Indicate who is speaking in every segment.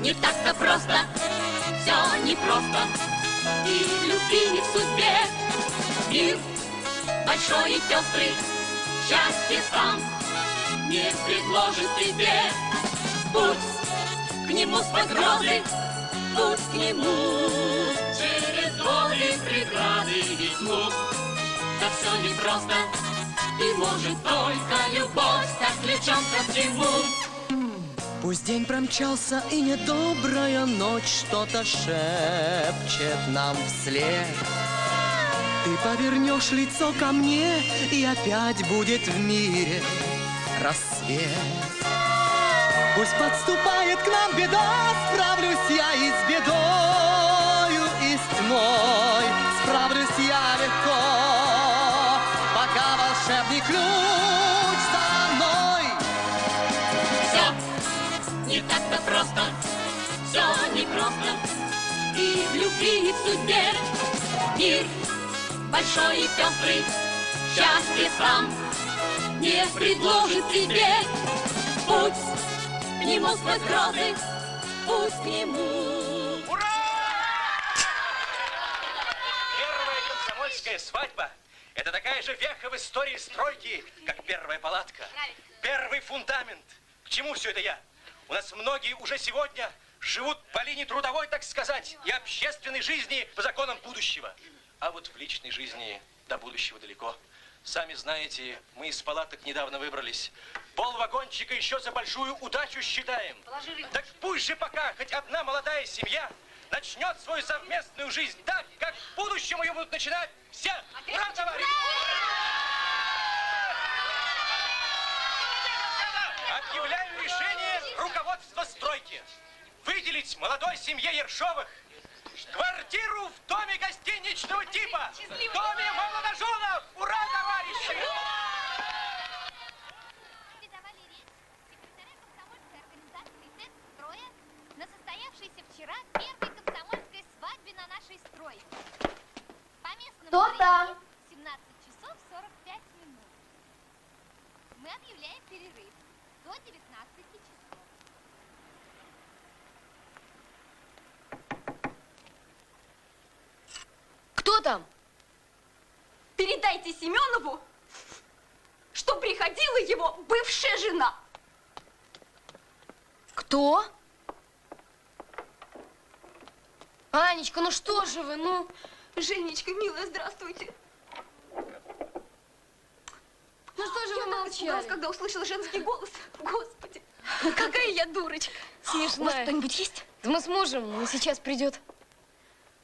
Speaker 1: не так-то просто, все непросто. И в любви, и в судьбе мир большой и пестрый, счастье сам не предложит тебе. Путь к нему сквозь грозы, путь к нему через годы, преграды и тьму. Да все непросто, и может только любовь стать ключом ко всему.
Speaker 2: Пусть день промчался, и недобрая ночь что-то шепчет нам вслед. Ты повернешь лицо ко мне, и опять будет в мире рассвет. Пусть подступает к нам беда, справлюсь я и с бедою, и с тьмой. Справлюсь я легко, пока волшебный ключ со мной.
Speaker 1: Все не так-то просто, все непросто. И в любви, и в судьбе мир большой и пестрый, счастье сам не предложит тебе. Путь к нему сквозь грозы, путь к нему.
Speaker 3: Ура! Первая комсомольская свадьба – это такая же веха в истории стройки, как первая палатка. Первый фундамент. К чему все это я? У нас многие уже сегодня живут по линии трудовой, так сказать, и общественной жизни по законам будущего. А вот в личной жизни до будущего далеко. Сами знаете, мы из палаток недавно выбрались. Полвагончика еще за большую удачу считаем. Так пусть же пока хоть одна молодая семья начнет свою совместную жизнь так, как в будущем ее будут начинать все. Ура, товарищи! Объявляю решение руководства стройки. Выделить молодой семье Ершовых квартиру в доме гостиничного типа, в доме молодоженов. Ура, товарищи!
Speaker 4: Передавали речь секретаря комсомольской организации ТЭЦ «Строя» на состоявшейся вчера первой комсомольской свадьбе на нашей стройке. По местному времени 17 часов 45 минут. Мы объявляем перерыв до 19 часов.
Speaker 5: Кто там? Передайте Семенову, что приходила его бывшая жена.
Speaker 6: Кто? Анечка, ну что же вы, ну?
Speaker 5: Женечка, милая, здравствуйте.
Speaker 6: Ну что же вы молчали?
Speaker 5: Когда услышала женский голос. Господи, какая я дурочка.
Speaker 6: Смешная.
Speaker 5: У вас кто-нибудь есть?
Speaker 6: Да мы с мужем, он сейчас придет.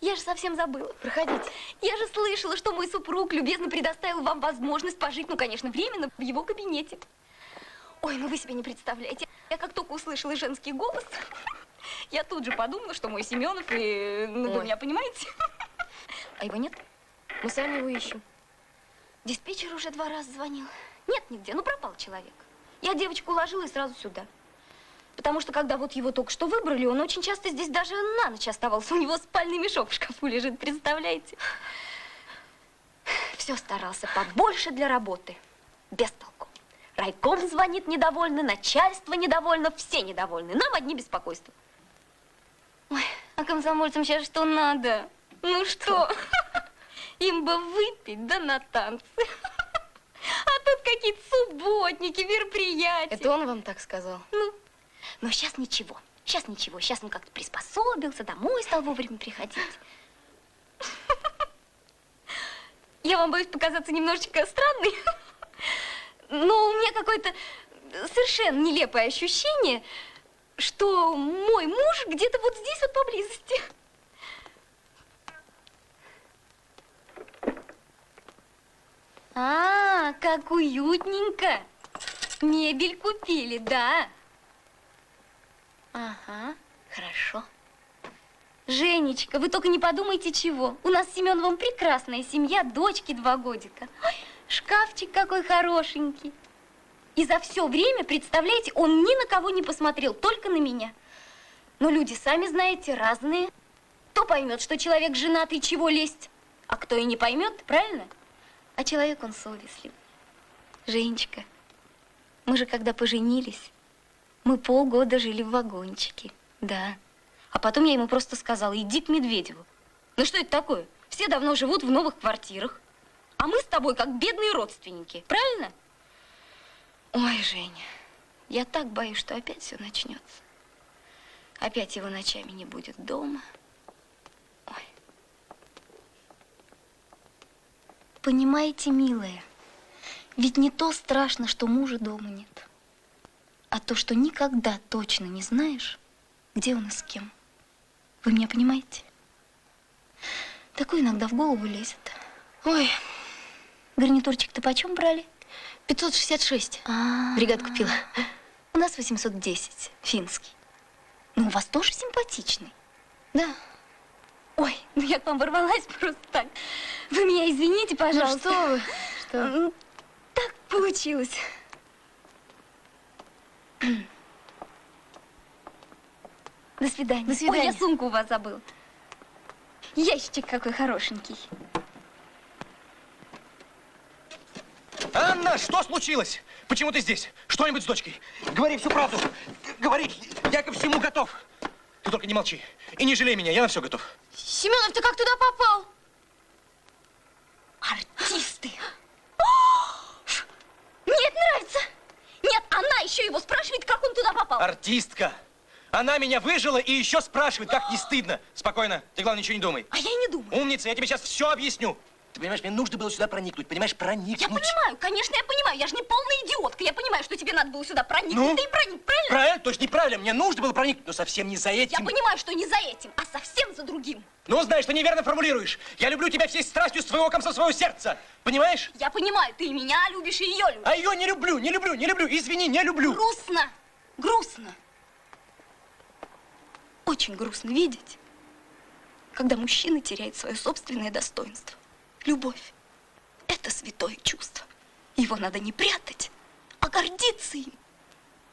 Speaker 5: Я же совсем забыла.
Speaker 6: Проходите.
Speaker 5: Я же слышала, что мой супруг любезно предоставил вам возможность пожить, ну, конечно, временно в его кабинете. Ой, ну вы себе не представляете. Я как только услышала женский голос, я тут же подумала, что мой Семенов, и, ну, вы меня понимаете? А его нет?
Speaker 6: Мы сами его ищем.
Speaker 5: Диспетчер уже 2 раза звонил. Нет нигде, ну пропал человек. Я девочку уложила и сразу сюда. Потому что, когда вот его только что выбрали, он очень часто здесь даже на ночь оставался. У него спальный мешок в шкафу лежит, представляете? Все старался побольше для работы. Без толку. Райком звонит недовольны, начальство недовольно, все недовольны. Нам одни беспокойства. Ой, а комсомольцам сейчас что надо? Ну что? Им бы выпить, да на танцы. А тут какие-то субботники, мероприятия.
Speaker 6: Это он вам так сказал?
Speaker 5: Ну, но сейчас ничего. Сейчас ничего. Сейчас он как-то приспособился, домой стал вовремя приходить. Я вам боюсь показаться немножечко странной, но у меня какое-то совершенно нелепое ощущение, что мой муж где-то вот здесь вот поблизости. А, как уютненько. Мебель купили, да? Ага, хорошо. Женечка, вы только не подумайте чего. У нас с Семеновым прекрасная семья, дочки 2 годика. Ой, шкафчик какой хорошенький. И за все время, представляете, он ни на кого не посмотрел, только на меня. Но люди, сами знаете, разные. Кто поймет, что человек женатый, чего лезть, а кто и не поймет, правильно? А человек он совестливый. Женечка, мы же когда поженились, мы полгода жили в вагончике, да. А потом я ему просто сказала, иди к Медведеву. Ну что это такое? Все давно живут в новых квартирах. А мы с тобой как бедные родственники. Правильно? Ой, Женя, я так боюсь, что опять все начнется. Опять его ночами не будет дома. Ой. Понимаете, милая, ведь не то страшно, что мужа дома нет, а то, что никогда точно не знаешь, где он и с кем. Вы меня понимаете? Такое иногда в голову лезет.
Speaker 6: Ой,
Speaker 5: Гарнитурчик-то почем брали?
Speaker 6: 566.
Speaker 5: А,
Speaker 6: Бригада купила.
Speaker 5: У нас 810, финский. Ну, у вас тоже симпатичный.
Speaker 6: Да.
Speaker 5: Ой, ну я к вам ворвалась просто так. Вы меня извините,
Speaker 6: Ну
Speaker 5: пожалуйста.
Speaker 6: что вы? Что?
Speaker 5: Ну, так получилось. До свидания.
Speaker 6: До свидания.
Speaker 5: Ой, я сумку у вас забыла. Ящичек какой хорошенький.
Speaker 3: Анна, что случилось? Почему ты здесь? Что-нибудь с дочкой? Говори всю правду. Говори, я ко всему готов. Ты только не молчи. И не жалей меня, я на все готов.
Speaker 6: Семенов, ты как туда попал?
Speaker 5: Артисты. Нет, нравится. Нет, она еще его спрашивает, как он туда попал.
Speaker 3: Артистка. Она меня выжила и еще спрашивает, как не стыдно. Спокойно, ты, главное, ничего не думай.
Speaker 5: А я и не думаю.
Speaker 3: Умница, я тебе сейчас все объясню. Ты понимаешь, мне нужно было сюда проникнуть, понимаешь, проникнуть.
Speaker 5: Я понимаю, конечно, я понимаю. Я же не полная идиотка. Я понимаю, что тебе надо было сюда проникнуть.
Speaker 3: Ну?
Speaker 5: Ты и проник, правильно?
Speaker 3: Правильно, точно неправильно. Мне нужно было проникнуть, но совсем не за этим.
Speaker 5: Я понимаю, что не за этим, а совсем за другим.
Speaker 3: Ну, знаешь, ты неверно формулируешь. Я люблю тебя всей страстью своего комса, своего сердца. Понимаешь?
Speaker 5: Я понимаю, ты и меня любишь, и ее любишь.
Speaker 3: А ее не люблю, не люблю, не люблю. Извини, не люблю.
Speaker 5: Грустно, грустно. Очень грустно видеть, когда мужчина теряет свое собственное достоинство. Любовь – это святое чувство. Его надо не прятать, а гордиться им.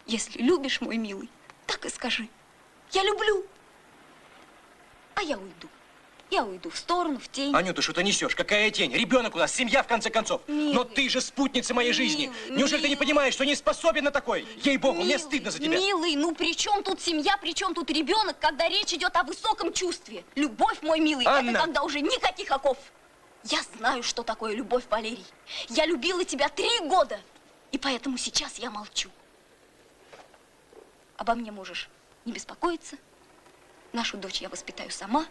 Speaker 5: Если любишь, мой милый, так и скажи. Я люблю. А я уйду. Я уйду в сторону, в тень.
Speaker 3: Аню, ты что-то несешь? Какая тень? Ребенок у нас, семья, в конце концов.
Speaker 5: Милый.
Speaker 3: Но ты же спутница моей жизни.
Speaker 5: Милый,
Speaker 3: Неужели ты не
Speaker 5: милый.
Speaker 3: понимаешь, что не способен на такой? Ей-богу, мне
Speaker 5: Милый,
Speaker 3: стыдно за тебя.
Speaker 5: Милый, ну при чем тут семья, при чем тут ребенок, когда речь идет о высоком чувстве? Любовь, мой милый,
Speaker 3: Анна.
Speaker 5: это когда уже никаких оков. Я знаю, что такое любовь, Валерий. Я любила тебя 3 года, и поэтому сейчас я молчу. Обо мне можешь не беспокоиться. Нашу дочь я воспитаю сама.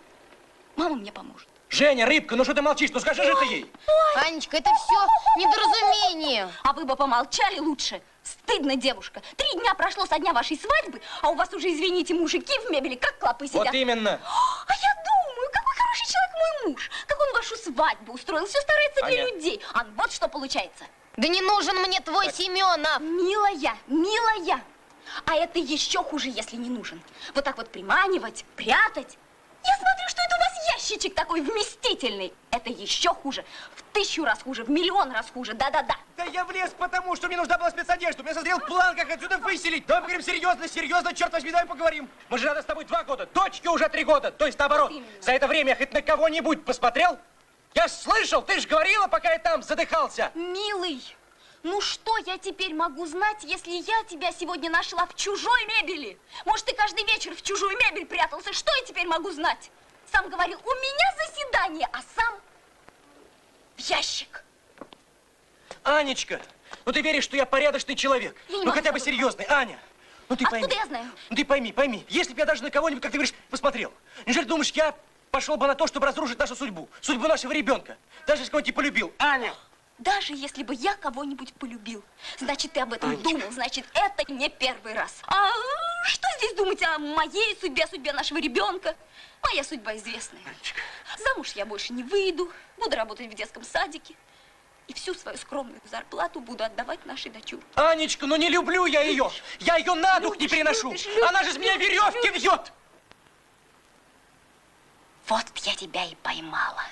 Speaker 5: Мама мне поможет.
Speaker 3: Женя, рыбка, ну что ты молчишь? Ну скажи же ты ей.
Speaker 6: Анечка, это все недоразумение.
Speaker 5: А вы бы помолчали лучше. Стыдно, девушка. 3 дня прошло со дня вашей свадьбы, а у вас уже, извините, мужики в мебели как клопы сидят.
Speaker 3: Вот именно.
Speaker 5: А я думаю, какой хороший человек мой муж. Как он вашу свадьбу устроил, все старается для
Speaker 3: Аня.
Speaker 5: людей. А вот что получается.
Speaker 6: Да не нужен мне твой Семенов.
Speaker 5: Милая, милая. А это еще хуже, если не нужен. Вот так вот приманивать, прятать. Я смотрю, что это у вас ящичек такой вместительный. Это еще хуже. В 1000 раз хуже, в миллион раз хуже. Да-да-да.
Speaker 3: Да я влез потому, что мне нужна была спецодежда. У меня созрел план, как отсюда выселить. Давай поговорим серьезно, серьезно, черт возьми, давай поговорим. Мы же надо с тобой 2 года, дочке уже 3 года. То есть наоборот.
Speaker 5: Вот именно.
Speaker 3: За это время я хоть на кого-нибудь посмотрел? Я ж слышал, ты ж говорила, пока я там задыхался.
Speaker 5: Милый, ну что я теперь могу знать, если я тебя сегодня нашла в чужой мебели? Может, ты каждый вечер в чужую мебель прятался? Что я теперь могу знать? Сам говорил, у меня заседание, а сам в ящик.
Speaker 3: Анечка, ну ты веришь, что я порядочный человек?
Speaker 5: Я не
Speaker 3: Ну
Speaker 5: могу
Speaker 3: хотя бы
Speaker 5: с тобой
Speaker 3: серьезный, Аня. Ну ты
Speaker 5: Откуда
Speaker 3: пойми.
Speaker 5: я знаю?
Speaker 3: Ну ты пойми, если бы я даже на кого-нибудь, как ты говоришь, посмотрел, неужели думаешь, я пошел бы на то, чтобы разрушить нашу судьбу, судьбу нашего ребенка, даже если кого-нибудь полюбил? Аня!
Speaker 5: Даже если бы я кого-нибудь полюбил, значит, ты об этом
Speaker 3: Анечка.
Speaker 5: думал, значит, это не первый раз. А что здесь думать о моей судьбе, о судьбе нашего ребенка? Моя судьба известная.
Speaker 3: Анечка.
Speaker 5: Замуж я больше не выйду, буду работать в детском садике. И всю свою скромную зарплату буду отдавать нашей дочурке.
Speaker 3: Анечка, ну не люблю я ее. Я ее на дух не
Speaker 5: Любишь,
Speaker 3: переношу.
Speaker 5: любишь, любишь,
Speaker 3: Она же с меня
Speaker 5: любишь,
Speaker 3: веревки
Speaker 5: любишь.
Speaker 3: вьет.
Speaker 5: Вот я тебя и поймала.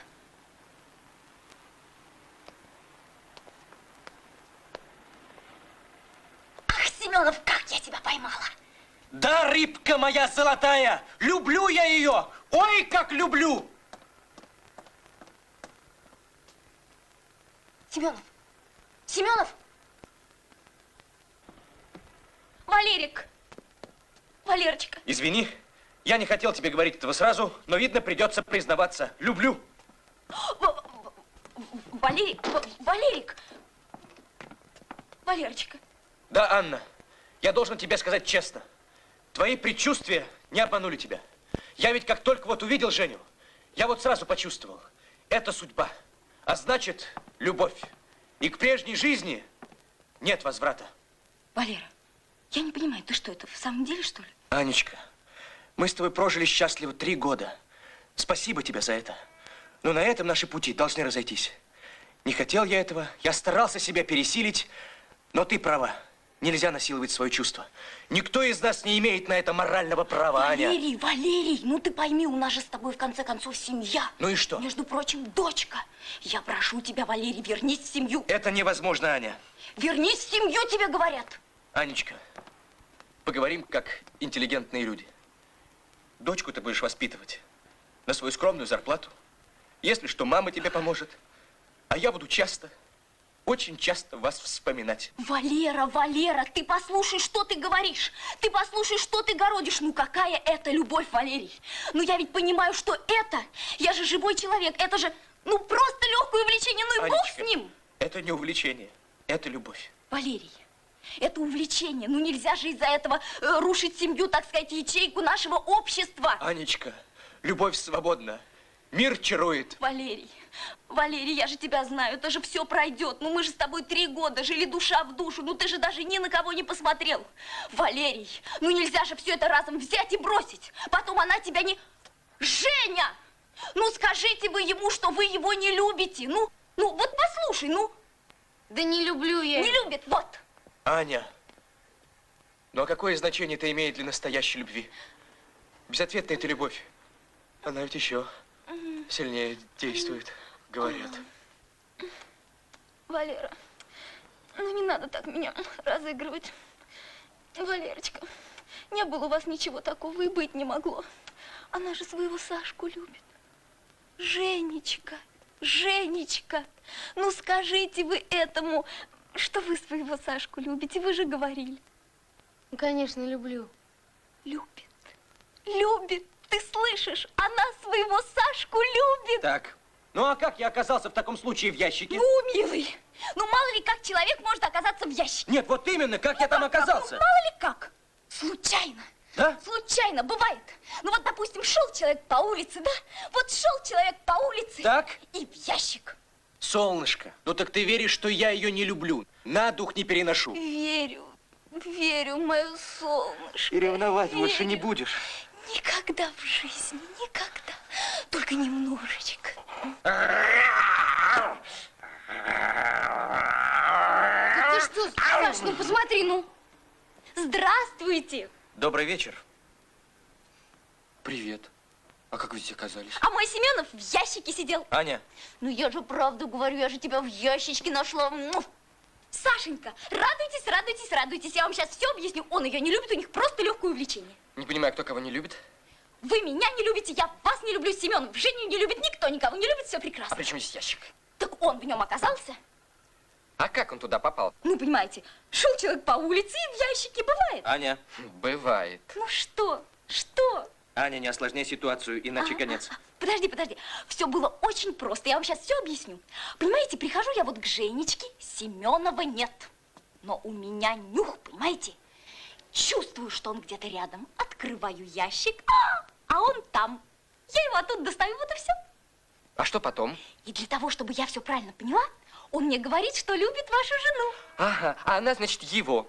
Speaker 5: Ах, Семенов, как я тебя поймала!
Speaker 3: Да, рыбка моя золотая, люблю я ее. Ой, как люблю.
Speaker 5: Семенов! Семенов! Валерик! Валерочка!
Speaker 3: Извини, Я не хотел тебе говорить этого сразу, но, видно, придется признаваться. Люблю.
Speaker 5: Валерик! Валерочка.
Speaker 3: Да, Анна, я должен тебе сказать честно. Твои предчувствия не обманули тебя. Я ведь как только вот увидел Женю, я вот сразу почувствовал. Это судьба. А значит, любовь. И к прежней жизни нет возврата.
Speaker 5: Валера, я не понимаю, ты что, это в самом деле, что ли?
Speaker 3: Анечка, мы с тобой прожили счастливо 3 года. Спасибо тебе за это. Но на этом наши пути должны разойтись. Не хотел я этого, я старался себя пересилить, но ты права. Нельзя насиловать свое чувство. Никто из нас не имеет на это морального права, Аня.
Speaker 5: Валерий, ну ты пойми, у нас же с тобой в конце концов семья.
Speaker 3: Ну и что?
Speaker 5: Между прочим, дочка. Я прошу тебя, Валерий, вернись в семью.
Speaker 3: Это невозможно, Аня.
Speaker 5: Вернись в семью, тебе говорят.
Speaker 3: Анечка, поговорим как интеллигентные люди. Дочку ты будешь воспитывать на свою скромную зарплату. Если что, мама тебе поможет. А я буду часто, очень часто вас вспоминать.
Speaker 5: Валера, ты послушай, что ты говоришь. Ты послушай, что ты городишь. Ну какая это любовь, Валерий? Ну я ведь понимаю, что это, я же живой человек, это же, ну просто легкое увлечение, ну и бог
Speaker 3: Анечка,
Speaker 5: с ним.
Speaker 3: это не увлечение, это любовь.
Speaker 5: Валерий, это увлечение. Ну нельзя же из-за этого рушить семью, так сказать, ячейку нашего общества.
Speaker 3: Анечка, любовь свободна. Мир чарует.
Speaker 5: Валерий, я же тебя знаю, это же все пройдет. Ну мы же с тобой 3 года жили душа в душу, ну ты же даже ни на кого не посмотрел. Валерий, ну нельзя же все это разом взять и бросить. Потом она тебя не... Женя! Ну скажите вы ему, что вы его не любите. Ну вот послушай, ну.
Speaker 6: Да не люблю я.
Speaker 5: Не любит, вот.
Speaker 3: Аня, ну а какое значение это имеет для настоящей любви? Безответная это любовь. Она ведь еще сильнее действует, говорят.
Speaker 5: Валера, ну не надо так меня разыгрывать. Валерочка, не было у вас ничего такого и быть не могло. Она же своего Сашку любит. Женечка, ну скажите вы этому, что вы своего Сашку любите, вы же говорили.
Speaker 6: Ну, конечно, люблю.
Speaker 5: Любит. Ты слышишь? Она своего Сашку любит.
Speaker 3: Так, ну а как я оказался в таком случае в ящике?
Speaker 5: Ну, милый, ну мало ли как человек может оказаться в ящике.
Speaker 3: Нет, вот именно, как я там оказался?
Speaker 5: Ну, мало ли как. Случайно.
Speaker 3: Да?
Speaker 5: Случайно, бывает. Ну вот, допустим, шел человек по улице, да? Вот шел человек по улице.
Speaker 3: Так.
Speaker 5: И в ящик.
Speaker 3: Солнышко, ну так ты веришь, что я ее не люблю? На дух не переношу.
Speaker 5: Верю, мое солнышко.
Speaker 3: И ревновать
Speaker 5: верю.
Speaker 3: больше не будешь.
Speaker 5: Никогда в жизни, никогда. Только немножечко.
Speaker 6: Ты что, Саш, ну посмотри, ну.
Speaker 5: Здравствуйте.
Speaker 3: Добрый вечер.
Speaker 7: Привет. А как вы здесь оказались?
Speaker 5: А мой Семенов в ящике сидел.
Speaker 3: Аня.
Speaker 5: Ну я же правду говорю, я же тебя в ящичке нашла. Сашенька, радуйтесь. Я вам сейчас все объясню. Он ее не любит, у них просто легкое увлечение.
Speaker 7: Не понимаю, кто кого не любит.
Speaker 5: Вы меня не любите, я вас не люблю, Семенов Женю не любит, никто никого не любит, все прекрасно.
Speaker 7: А при чем здесь ящик?
Speaker 5: Так он в нем оказался.
Speaker 7: А как он туда попал?
Speaker 5: Ну, понимаете, шел человек по улице и в ящике бывает.
Speaker 3: Аня.
Speaker 7: Бывает.
Speaker 5: Ну что?
Speaker 3: Аня, не осложняй ситуацию, иначе конец.
Speaker 5: Подожди. Все было очень просто, я вам сейчас все объясню. Понимаете, прихожу я вот к Женечке, Семенова нет. Но у меня нюх, понимаете? Чувствую, что он где-то рядом. Открываю ящик, а он там. Я его оттуда достаю, вот и все.
Speaker 7: А что потом?
Speaker 5: И для того, чтобы я все правильно поняла, он мне говорит, что любит вашу жену.
Speaker 7: Ага, а она, значит, его.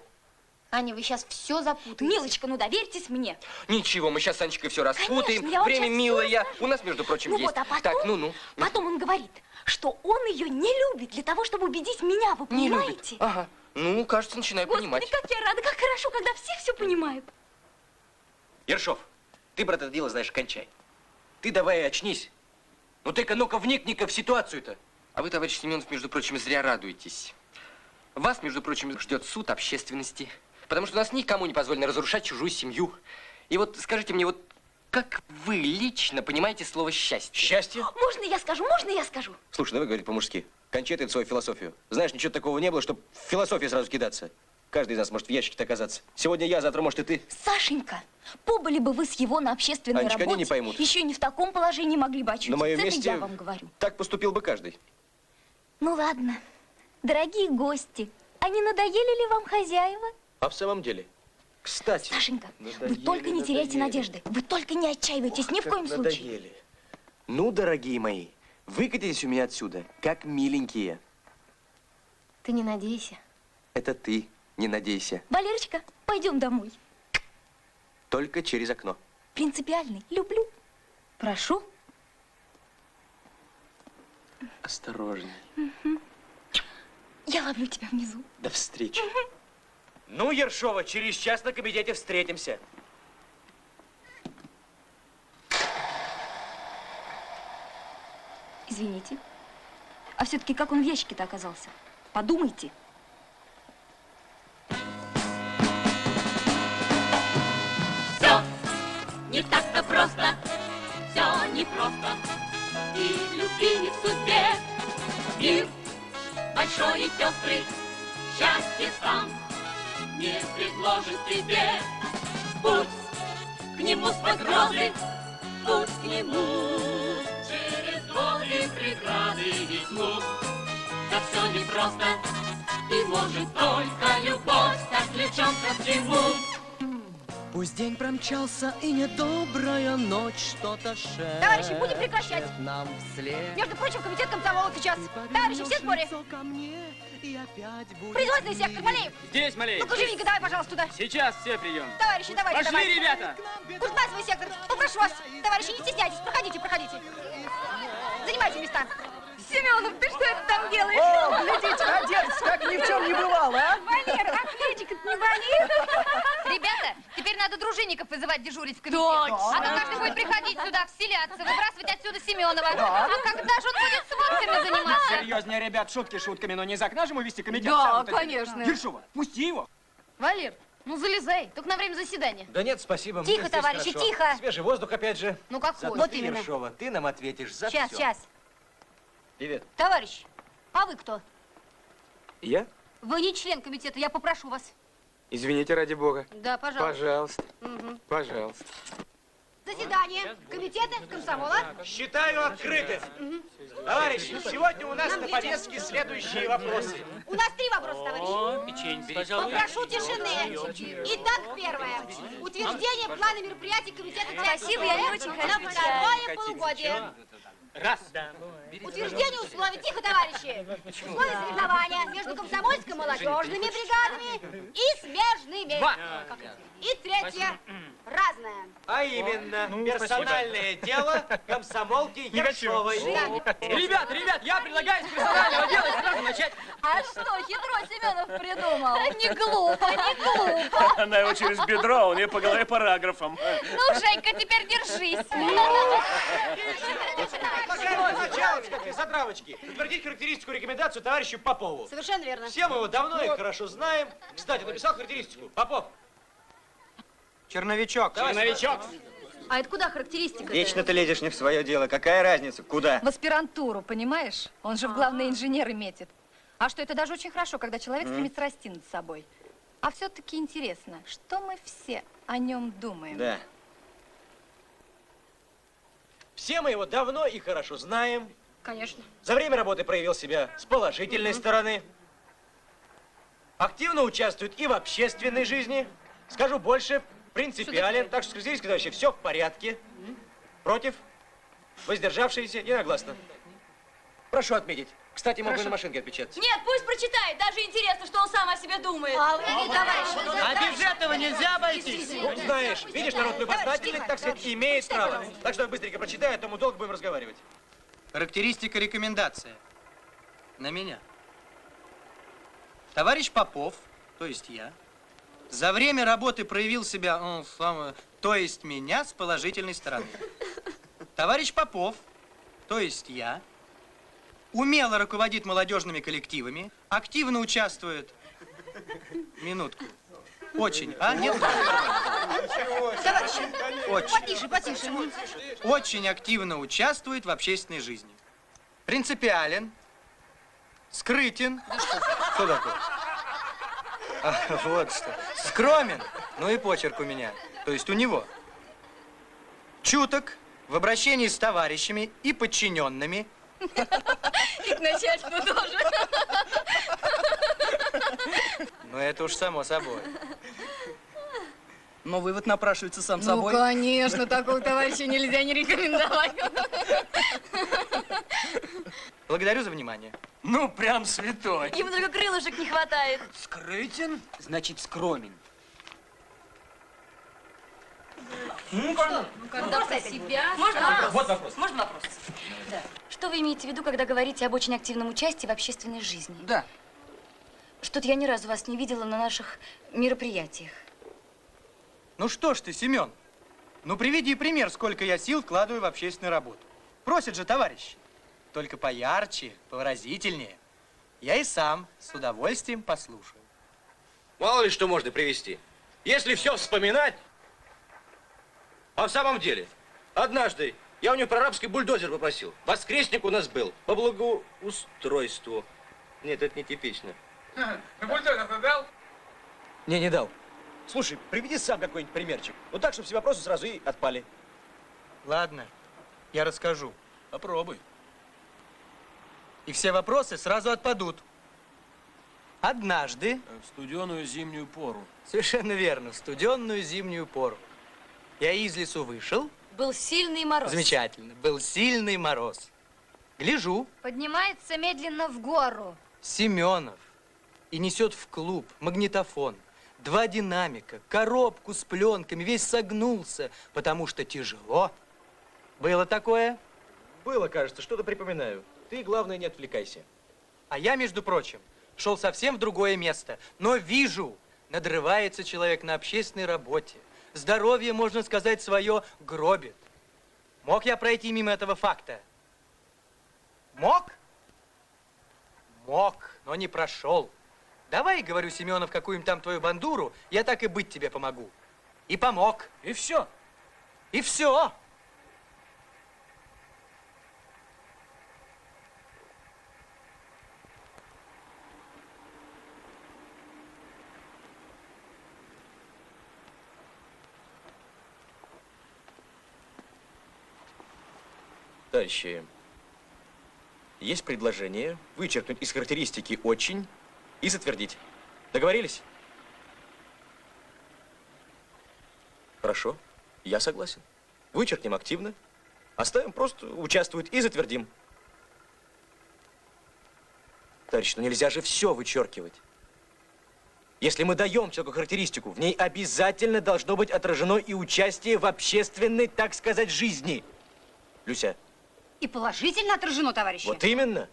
Speaker 6: Аня, вы сейчас все запутаете.
Speaker 5: Милочка, ну доверьтесь мне.
Speaker 7: Ничего, мы сейчас с Анечкой все распутаем.
Speaker 5: Конечно, я вам
Speaker 7: Время
Speaker 5: сейчас
Speaker 7: милое.
Speaker 5: всё
Speaker 7: У нас, между прочим,
Speaker 5: Ну
Speaker 7: есть.
Speaker 5: вот, а потом,
Speaker 7: Так, ну.
Speaker 5: потом он говорит, что он ее не любит для того, чтобы убедить меня, вы
Speaker 7: Не
Speaker 5: понимаете?
Speaker 7: любит. Ага. Ну, кажется, начинаю
Speaker 5: Господи,
Speaker 7: понимать.
Speaker 5: как я рада, как хорошо, когда все понимают.
Speaker 3: Ершов, ты, брат, это дело знаешь, кончай. Ты давай очнись. Ну ты-ка, ну-ка, вникни-ка в ситуацию-то.
Speaker 7: А вы, товарищ Семенов, между прочим, зря радуетесь. Вас, между прочим, ждет суд общественности. Потому что у нас никому не позволено разрушать чужую семью. И вот скажите мне, вот как вы лично понимаете слово «счастье»?
Speaker 3: Счастье?
Speaker 5: Можно я скажу?
Speaker 3: Слушай, давай говорить по-мужски. Кончай ты свою философию. Знаешь, ничего такого не было, чтобы в философию сразу кидаться. Каждый из нас может в ящике оказаться. Сегодня я, завтра, может, и ты.
Speaker 5: Сашенька, побыли бы вы с его на общественной
Speaker 3: Анечка, они
Speaker 5: работе.
Speaker 3: не поймут.
Speaker 5: Еще и не в таком положении могли бы очутиться.
Speaker 3: На моем
Speaker 5: Это
Speaker 3: месте
Speaker 5: я вам говорю.
Speaker 3: так поступил бы каждый.
Speaker 5: Ну ладно. Дорогие гости, а не надоели ли вам хозяева?
Speaker 3: А в самом деле, кстати...
Speaker 5: Сашенька, вы
Speaker 3: надоели,
Speaker 5: только не теряйте
Speaker 3: надоели.
Speaker 5: надежды. Вы только не отчаивайтесь ни в
Speaker 3: Как
Speaker 5: коем случае.
Speaker 3: надоели. Ну, дорогие мои, выкатитесь у меня отсюда, как миленькие.
Speaker 6: Ты не надейся.
Speaker 3: Это ты, не надейся.
Speaker 5: Валерочка, пойдем домой.
Speaker 3: Только через окно.
Speaker 5: Принципиальный. Люблю. Прошу.
Speaker 3: Осторожней.
Speaker 5: Я ловлю тебя внизу.
Speaker 3: До встречи. Ну, Ершова, через час на комитете встретимся.
Speaker 5: Извините. А все-таки как он в ящике-то оказался? Подумайте.
Speaker 1: Все не так-то просто, все непросто. И в любви, и в судьбе мир большой и пестрый, счастье сам не предложит тебе. Путь к нему сквозь грозы, путь к нему через годы, преграды и тьму. Да все непросто, и может только любовь стать ключом ко всему.
Speaker 2: Пусть день промчался и недобрая ночь что-то шепчет.
Speaker 6: Товарищи, будем прекращать.
Speaker 2: Нам вслед.
Speaker 6: Между прочим, комитет комсомола сейчас. Товарищи, все в сборе. Производственный сектор, Малеев.
Speaker 8: Здесь, Малей.
Speaker 6: Ну-ка, живенько, давай, пожалуйста, туда.
Speaker 8: Сейчас все прием.
Speaker 6: Товарищи, давайте,
Speaker 8: Пошли,
Speaker 6: давайте.
Speaker 8: ребята.
Speaker 6: Кузбассовый сектор, попрошу вас. Товарищи, не стесняйтесь, проходите, проходите. Занимайте места.
Speaker 5: Семенов, ты что это там делаешь?
Speaker 9: О, глядите, отец, как ни в чем не бывало, а?
Speaker 5: Валер, а плечик не болит?
Speaker 6: Ребята, теперь надо дружинников вызывать дежурить в комитет. А то каждый будет приходить сюда, вселяться, выбрасывать отсюда Семенова. А когда же он будет сводками заниматься?
Speaker 8: Серьезнее, ребят, шутки шутками, но не из окна же мы вести комитет.
Speaker 6: Да, конечно.
Speaker 8: Ершова, пусти его.
Speaker 6: Валер, ну залезай, только на время заседания.
Speaker 3: Да нет, спасибо.
Speaker 5: Тихо,
Speaker 3: мне здесь
Speaker 5: товарищи,
Speaker 3: хорошо.
Speaker 5: тихо.
Speaker 3: Свежий воздух опять же.
Speaker 6: Ну как
Speaker 3: Зато
Speaker 6: хочешь.
Speaker 3: ты, Ершова, ты нам ответишь за
Speaker 5: Сейчас,
Speaker 3: все.
Speaker 5: сейчас.
Speaker 3: Привет.
Speaker 6: Товарищ, а вы кто?
Speaker 9: Я?
Speaker 6: Вы не член комитета, я попрошу вас.
Speaker 9: Извините, ради бога.
Speaker 6: Да, пожалуйста.
Speaker 9: Пожалуйста. Пожалуйста.
Speaker 6: Заседание комитета комсомола.
Speaker 3: Считаю открытым. Товарищи, сегодня у нас на повестке следующие вопросы.
Speaker 6: У нас 3 вопроса, товарищи. Попрошу тишины. Итак, первое. Утверждение плана мероприятий комитета.
Speaker 5: Спасибо, я не очень хочу
Speaker 6: на второе полугодие.
Speaker 8: Раз.
Speaker 6: Утверждение условий. Тихо, товарищи. Условия соревнования между комсомольской молодежными бригадами и смежными.
Speaker 8: Два.
Speaker 6: И третье. Разное.
Speaker 3: А именно, персональное дело комсомолки Ершовой.
Speaker 8: Ребят, я предлагаю с персонального дела сразу начать.
Speaker 5: А что, хитро Семенов придумал? Не глупо, не глупо.
Speaker 10: Она его через бедро, он ее по голове параграфом.
Speaker 5: Ну, Женька, теперь держись.
Speaker 3: Сначала, для затравочки, утвердить характеристику рекомендацию товарищу Попову.
Speaker 6: Совершенно верно.
Speaker 3: Все мы его давно и хорошо знаем. Кстати, написал характеристику. Попов.
Speaker 9: Черновичок.
Speaker 8: Новичок.
Speaker 6: А это куда характеристика?
Speaker 9: Вечно ты лезешь не в свое дело. Какая разница? Куда?
Speaker 11: В аспирантуру, понимаешь? Он же в главные инженеры метит. А что, это даже очень хорошо, когда человек стремится расти над собой. А все-таки интересно, что мы все о нем думаем?
Speaker 9: Да.
Speaker 3: Все мы его давно и хорошо знаем.
Speaker 6: Конечно.
Speaker 3: За время работы проявил себя с положительной стороны. Активно участвует и в общественной жизни. Скажу больше, принципиален. Так что с характеристикой, товарищи, все в порядке. Против? Воздержавшиеся? Единогласно. Прошу отметить. Кстати, могу на машинке отпечатать.
Speaker 5: Нет, пусть прочитает. Даже интересно, что он сам о себе думает.
Speaker 3: А без этого нельзя обойтись. Ну, знаешь, видишь, народ любознательный, так сказать, имеет право. Так что я быстренько прочитаю, а то мы долго будем разговаривать.
Speaker 12: Характеристика, рекомендация. На меня. Товарищ Попов, то есть я, за время работы проявил себя, то есть меня, с положительной стороны. Товарищ Попов, то есть я, умело руководит молодежными коллективами, активно участвует... Минутку. Очень, а? Нет?
Speaker 6: Товарищи,
Speaker 12: Очень.
Speaker 6: потише.
Speaker 12: Очень активно участвует в общественной жизни. Принципиален, скрытен. Что такое? Вот что. Скромен. Ну и почерк у меня. То есть у него. Чуток в обращении с товарищами и подчиненными.
Speaker 6: И к начальству тоже.
Speaker 12: Ну это уж само собой.
Speaker 8: Но вывод напрашивается сам
Speaker 6: Ну,
Speaker 8: собой.
Speaker 6: конечно, такого товарища нельзя не рекомендовать.
Speaker 12: Благодарю за внимание.
Speaker 10: Ну, прям святой.
Speaker 5: Ему только крылышек не хватает.
Speaker 8: Скрытен, значит скромен.
Speaker 6: Когда про себя.
Speaker 5: Можно вопрос?
Speaker 3: Вот вопрос.
Speaker 5: Можно вопрос? Да. Что вы имеете в виду, когда говорите об очень активном участии в общественной жизни?
Speaker 8: Да.
Speaker 5: Что-то я ни разу вас не видела на наших мероприятиях.
Speaker 12: Ну что ж ты, Семен, ну приведи пример, сколько я сил вкладываю в общественную работу. Просят же товарищи. Только поярче, повыразительнее. Я и сам с удовольствием послушаю.
Speaker 3: Мало ли что можно привести. Если все вспоминать, а в самом деле, однажды я у него про арабский бульдозер попросил. Воскресник у нас был по благоустройству. Нет, это не типично.
Speaker 8: Бульдозер дал?
Speaker 3: Не дал. Слушай, приведи сам какой-нибудь примерчик. Ну так, чтобы все вопросы сразу и отпали.
Speaker 12: Ладно, я расскажу.
Speaker 10: Попробуй.
Speaker 12: И все вопросы сразу отпадут. Однажды,
Speaker 10: В студеную зимнюю пору.
Speaker 12: совершенно верно, в студенную зимнюю пору, я из лесу вышел.
Speaker 5: Был сильный мороз.
Speaker 12: Замечательно. Был сильный мороз. Гляжу,
Speaker 6: Поднимается медленно в гору.
Speaker 12: Семенов и несет в клуб магнитофон, 2 динамика, коробку с пленками, весь согнулся, потому что тяжело. Было такое?
Speaker 3: Было, кажется, что-то припоминаю. Ты, главное, не отвлекайся.
Speaker 12: А я, между прочим, шел совсем в другое место. Но вижу, надрывается человек на общественной работе. Здоровье, можно сказать, свое гробит. Мог я пройти мимо этого факта? Мог? Мог, но не прошел. Давай, говорю, Семенов, какую-нибудь там твою бандуру, я так и быть тебе помогу. И помог.
Speaker 10: И все.
Speaker 12: И все.
Speaker 3: Товарищи, есть предложение вычеркнуть из характеристики «очень» и затвердить. Договорились? Хорошо, я согласен. Вычеркнем активно, оставим просто «участвует» и затвердим. Товарищи, ну нельзя же все вычеркивать. Если мы даем человеку характеристику, в ней обязательно должно быть отражено и участие в общественной, так сказать, жизни. Люся.
Speaker 6: И положительно отражено, товарищи.
Speaker 3: Вот именно.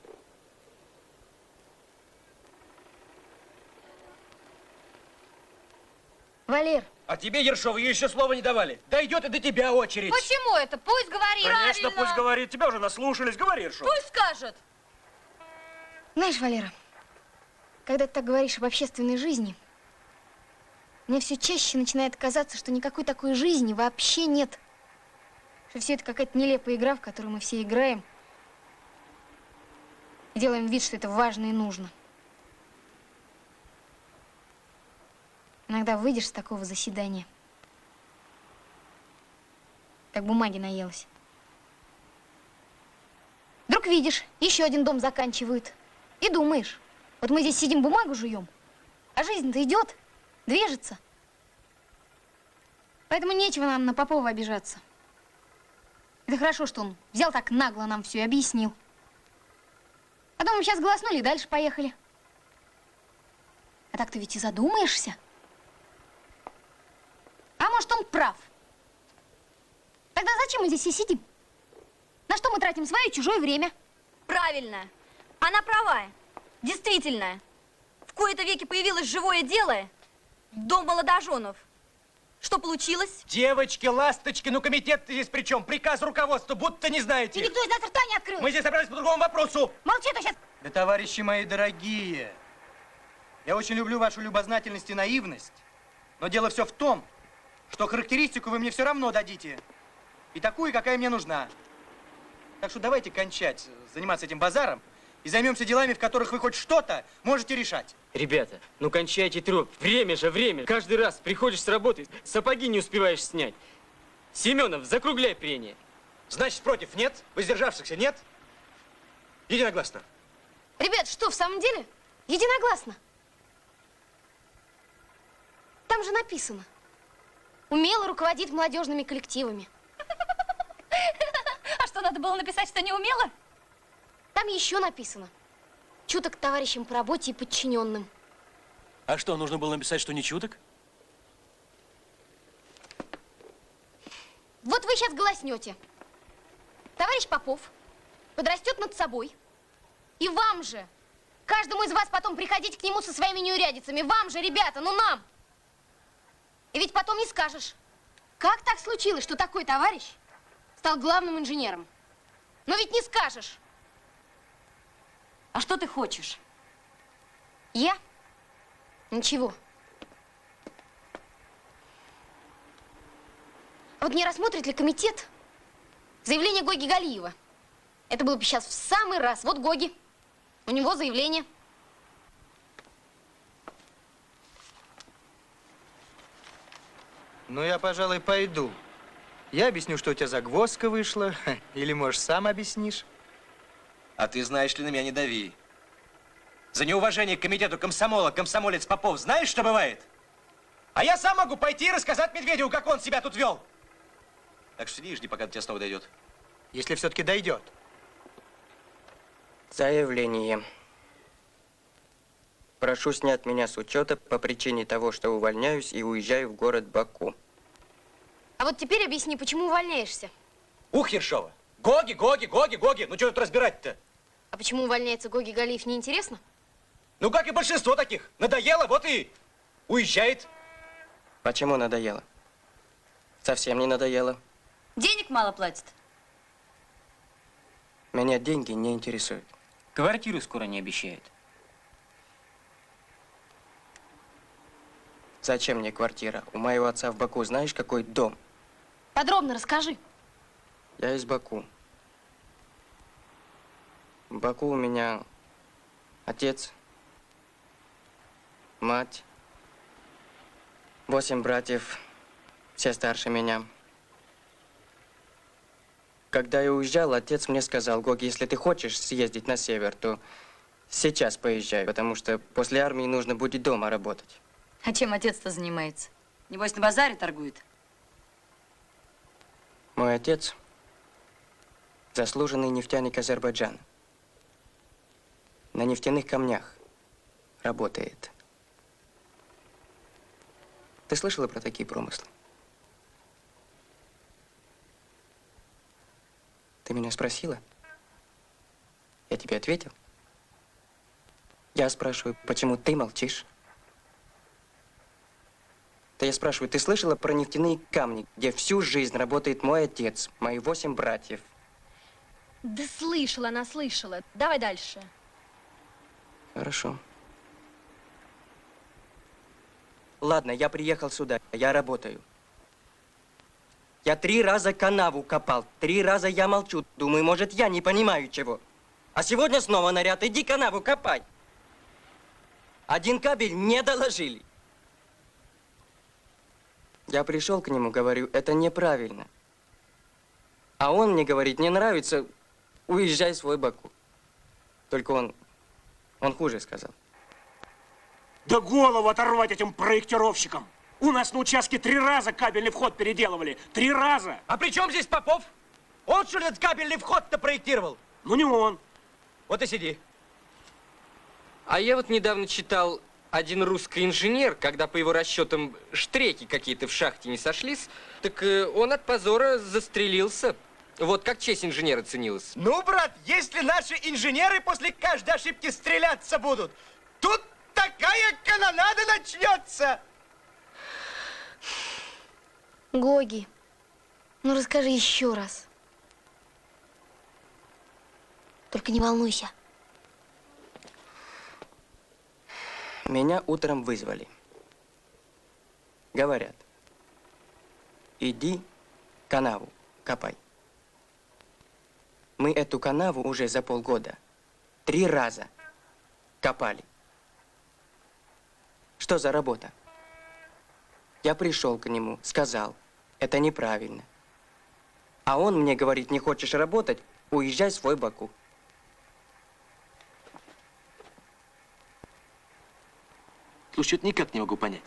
Speaker 5: Валер,
Speaker 3: А тебе, Ершова, еще слова не давали. Дойдет и до тебя очередь.
Speaker 6: Почему это? Пусть говорит.
Speaker 10: Конечно, пусть говорит. Тебя уже наслушались. Говори, Ершов.
Speaker 6: Пусть скажет.
Speaker 4: Знаешь, Валера, когда ты так говоришь об общественной жизни, мне все чаще начинает казаться, что никакой такой жизни вообще нет. Что все это какая-то нелепая игра, в которую мы все играем. И делаем вид, что это важно и нужно. Иногда выйдешь с такого заседания, как бумаги наелась. Вдруг видишь, еще один дом заканчивают. И думаешь, вот мы здесь сидим, бумагу жуем, а жизнь-то идет, движется. Поэтому нечего нам на Попова обижаться. Это хорошо, что он взял так нагло нам все и объяснил. А то мы сейчас голоснули и дальше поехали. А так ты ведь и задумаешься. А может, он прав? Тогда зачем мы здесь и сидим? На что мы тратим свое и чужое время?
Speaker 5: правильно. Она права. Действительно. В кои-то веки появилось живое дело. Дом молодоженов. Что получилось?
Speaker 3: Девочки, ласточки, ну комитет здесь при чем? Приказ руководства, будто не знаете.
Speaker 4: И никто из нас рта не открыл.
Speaker 3: Мы здесь собрались по другому вопросу.
Speaker 4: Молчи, то сейчас.
Speaker 12: Да, товарищи мои дорогие, я очень люблю вашу любознательность и наивность, но дело все в том, что характеристику вы мне все равно дадите. И такую, какая мне нужна. Так что давайте кончать заниматься этим базаром и займемся делами, в которых вы хоть что-то можете решать.
Speaker 8: Ребята, ну кончайте треп. Время же, время. Каждый раз приходишь с работы, сапоги не успеваешь снять. Семенов, закругляй прения.
Speaker 3: Значит, против нет? Воздержавшихся нет? Единогласно.
Speaker 4: Ребят, что, в самом деле? Единогласно. Там же написано. Умело руководит молодежными коллективами.
Speaker 5: А что, надо было написать, что не умела?
Speaker 4: Там еще написано. Чуток к товарищам по работе и подчиненным.
Speaker 10: А что, нужно было написать, что не чуток?
Speaker 4: Вот вы сейчас голоснете. Товарищ Попов подрастет над собой. И вам же, каждому из вас потом приходить к нему со своими неурядицами. Вам же, ребята, ну нам. И ведь потом не скажешь, как так случилось, что такой товарищ стал главным инженером. Но ведь не скажешь.
Speaker 5: А что ты хочешь?
Speaker 4: Я? Ничего. А вот не рассмотрит ли комитет заявление Гоги Галиева? Это было бы сейчас в самый раз. Вот Гоги. У него заявление.
Speaker 12: Ну, я, пожалуй, пойду. Я объясню, что у тебя загвоздка вышла. Или, может, сам объяснишь.
Speaker 3: А ты, знаешь ли, на меня не дави. За неуважение к комитету комсомола комсомолец Попов знаешь, что бывает? А я сам могу пойти и рассказать Медведеву, как он себя тут вел. Так что сиди и жди, пока до тебя снова дойдет.
Speaker 12: Если все-таки дойдет.
Speaker 7: Заявление. Прошу снять меня с учета по причине того, что увольняюсь и уезжаю в город Баку.
Speaker 4: А вот теперь объясни, почему увольняешься?
Speaker 3: Ух, Ершова! Гоги, Гоги, Гоги, Гоги! Ну что тут разбирать-то?
Speaker 4: А почему увольняется Гоги Галиев, не интересно?
Speaker 3: Ну, как и большинство таких. Надоело, вот и уезжает.
Speaker 7: Почему надоело? Совсем не надоело.
Speaker 5: Денег мало платят.
Speaker 7: Меня деньги не интересуют.
Speaker 8: Квартиру скоро не обещают.
Speaker 7: Зачем мне квартира? У моего отца в Баку знаешь, какой дом?
Speaker 4: Подробно расскажи.
Speaker 7: Я из Баку. В Баку у меня отец, мать, 8 братьев, все старше меня. Когда я уезжал, отец мне сказал: Гоги, если ты хочешь съездить на север, то сейчас поезжай, потому что после армии нужно будет дома работать.
Speaker 5: А чем отец-то занимается? Небось, на базаре торгует?
Speaker 7: Мой отец – заслуженный нефтяник Азербайджана. На нефтяных камнях работает. Ты слышала про такие промыслы? Ты меня спросила? Я тебе ответил. Я спрашиваю, почему ты молчишь? Да я спрашиваю, ты слышала про нефтяные камни, где всю жизнь работает мой отец, мои 8 братьев?
Speaker 6: Да слышала, она слышала. Давай дальше.
Speaker 7: Хорошо. Ладно, я приехал сюда, я работаю. Я 3 раза канаву копал, 3 раза я молчу. Думаю, может, я не понимаю чего. А сегодня снова наряд, иди канаву копай. 1 кабель не доложили. Я пришел к нему, говорю, это неправильно. А он мне говорит, не нравится, уезжай в свой Баку. Только он хуже сказал.
Speaker 10: Да голову оторвать этим проектировщикам! У нас на участке 3 раза кабельный вход переделывали. 3 раза!
Speaker 3: А при чем здесь Попов? Он что ли этот кабельный вход-то проектировал?
Speaker 10: Ну не он.
Speaker 3: Вот и сиди.
Speaker 7: А я вот недавно читал, один русский инженер, когда по его расчетам штреки какие-то в шахте не сошлись, так он от позора застрелился. Вот как честь инженера ценилась.
Speaker 3: Ну, брат, если наши инженеры после каждой ошибки стреляться будут, тут такая канонада начнется.
Speaker 4: Гоги, ну расскажи еще раз. Только не волнуйся.
Speaker 7: Меня утром вызвали. Говорят, иди канаву копай. Мы эту канаву уже за полгода 3 раза копали. Что за работа? Я пришел к нему, сказал, это неправильно. А он мне говорит, не хочешь работать, уезжай в свой Баку.
Speaker 3: Слушай, что-то никак не могу понять.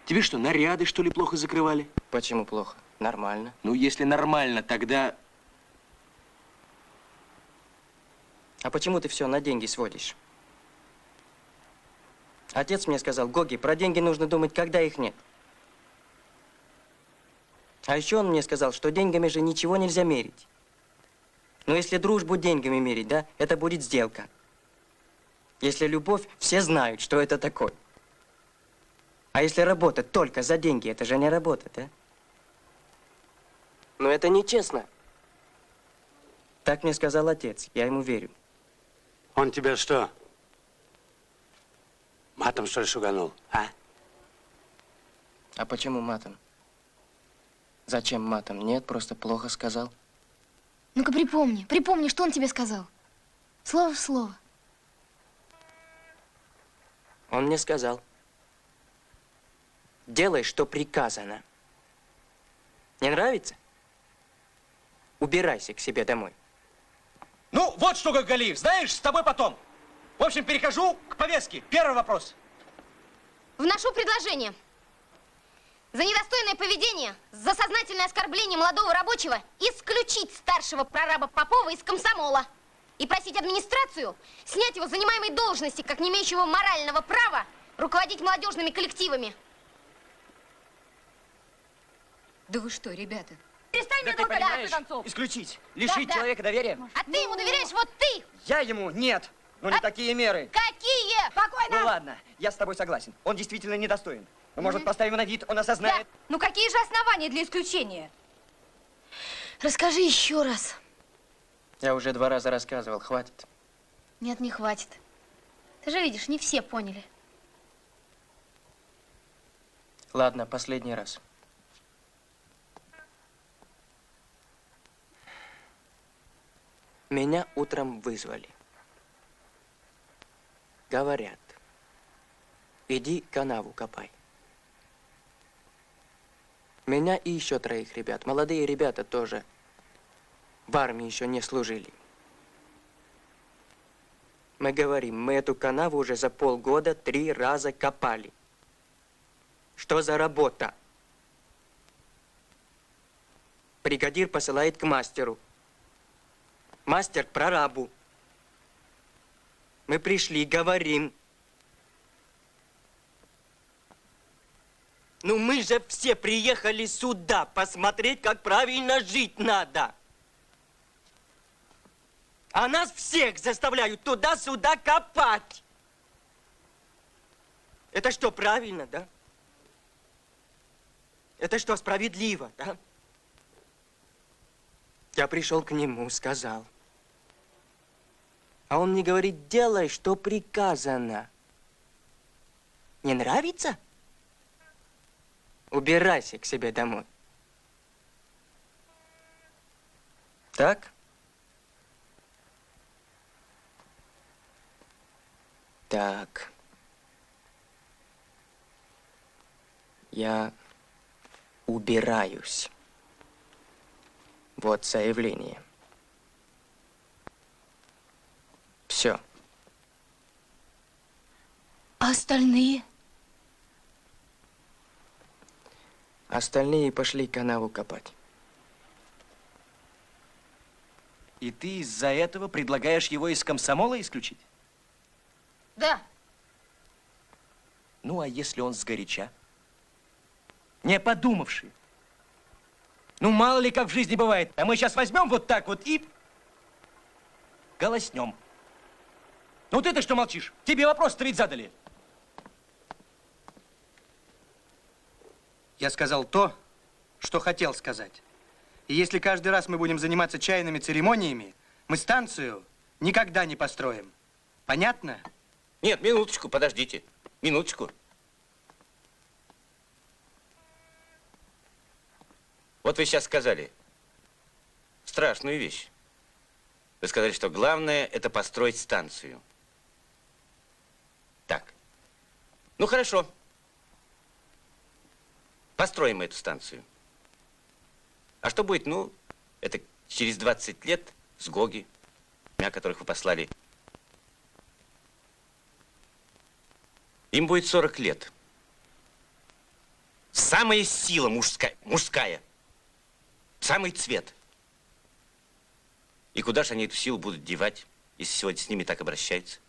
Speaker 3: Тебе что, наряды, что ли, плохо закрывали?
Speaker 7: Почему плохо? Нормально.
Speaker 3: Ну, если нормально, тогда...
Speaker 7: А почему ты все на деньги сводишь? Отец мне сказал, Гоги, про деньги нужно думать, когда их нет. А еще он мне сказал, что деньгами же ничего нельзя мерить. Но если дружбу деньгами мерить, да, это будет сделка. Если любовь, все знают, что это такое. А если работать только за деньги, это же не работа, да? Но это нечестно. Так мне сказал отец, я ему верю.
Speaker 13: Он тебя что, матом, что ли, шуганул, а?
Speaker 7: А почему матом? Зачем матом? Нет, просто плохо сказал.
Speaker 4: Ну-ка припомни, что он тебе сказал. Слово в слово.
Speaker 7: Он мне сказал, делай, что приказано. Не нравится? Убирайся к себе домой.
Speaker 3: Ну, вот что, Галиев, знаешь, с тобой потом. В общем, перехожу к повестке. Первый вопрос.
Speaker 4: Вношу предложение. За недостойное поведение, за сознательное оскорбление молодого рабочего исключить старшего прораба Попова из комсомола и просить администрацию снять его с занимаемой должности, как не имеющего морального права руководить молодежными коллективами.
Speaker 11: Да вы что, ребята?
Speaker 6: Перестань
Speaker 2: Да
Speaker 6: меня
Speaker 2: ты
Speaker 6: толкать, в
Speaker 2: понимаешь,
Speaker 6: конце концов.
Speaker 2: исключить, лишить
Speaker 4: Да.
Speaker 2: человека доверия.
Speaker 4: А ты ему доверяешь, вот ты!
Speaker 2: Я ему нет. Ну не такие меры.
Speaker 4: Какие? Спокойно!
Speaker 2: Ну ладно, я с тобой согласен. Он действительно недостоин. Но, может, поставим на вид, он осознает.
Speaker 11: Ну какие же основания для исключения?
Speaker 4: Расскажи еще раз.
Speaker 7: Я уже 2 раза рассказывал, хватит.
Speaker 4: Нет, не хватит. Ты же видишь, не все поняли.
Speaker 7: Ладно, последний раз. Меня утром вызвали. Говорят, иди канаву копай. Меня и еще 3 ребят. Молодые ребята тоже в армии еще не служили. Мы говорим, мы эту канаву уже за полгода 3 раза копали. Что за работа? Бригадир посылает к мастеру. Мастер к прорабу. Мы пришли, говорим. Ну мы же все приехали сюда посмотреть, как правильно жить надо. А нас всех заставляют туда-сюда копать. Это что, правильно, да? Это что, справедливо, да? Я пришел к нему, сказал. А он мне говорит, делай, что приказано. Не нравится? Убирайся к себе домой. Так? Так. Я убираюсь. Вот заявление. Все.
Speaker 4: А остальные?
Speaker 7: Остальные пошли канаву копать.
Speaker 3: И ты из-за этого предлагаешь его из комсомола исключить?
Speaker 4: Да.
Speaker 3: Ну, а если он сгоряча? Не подумавший. Ну, мало ли как в жизни бывает. А мы сейчас возьмем вот так вот и голоснем. Ну, ты-то что молчишь? Тебе вопрос-то ведь задали.
Speaker 12: Я сказал то, что хотел сказать. И если каждый раз мы будем заниматься чайными церемониями, мы станцию никогда не построим. Понятно?
Speaker 14: Нет, минуточку, подождите. Минуточку. Вот вы сейчас сказали страшную вещь. Вы сказали, что главное это построить станцию. Так. Ну хорошо. Построим мы эту станцию. А что будет, ну, это через 20 лет с Гоги, которых вы послали. Им будет 40 лет. Самая сила мужская. Самый цвет. И куда же они эту силу будут девать, если сегодня с ними так обращаются?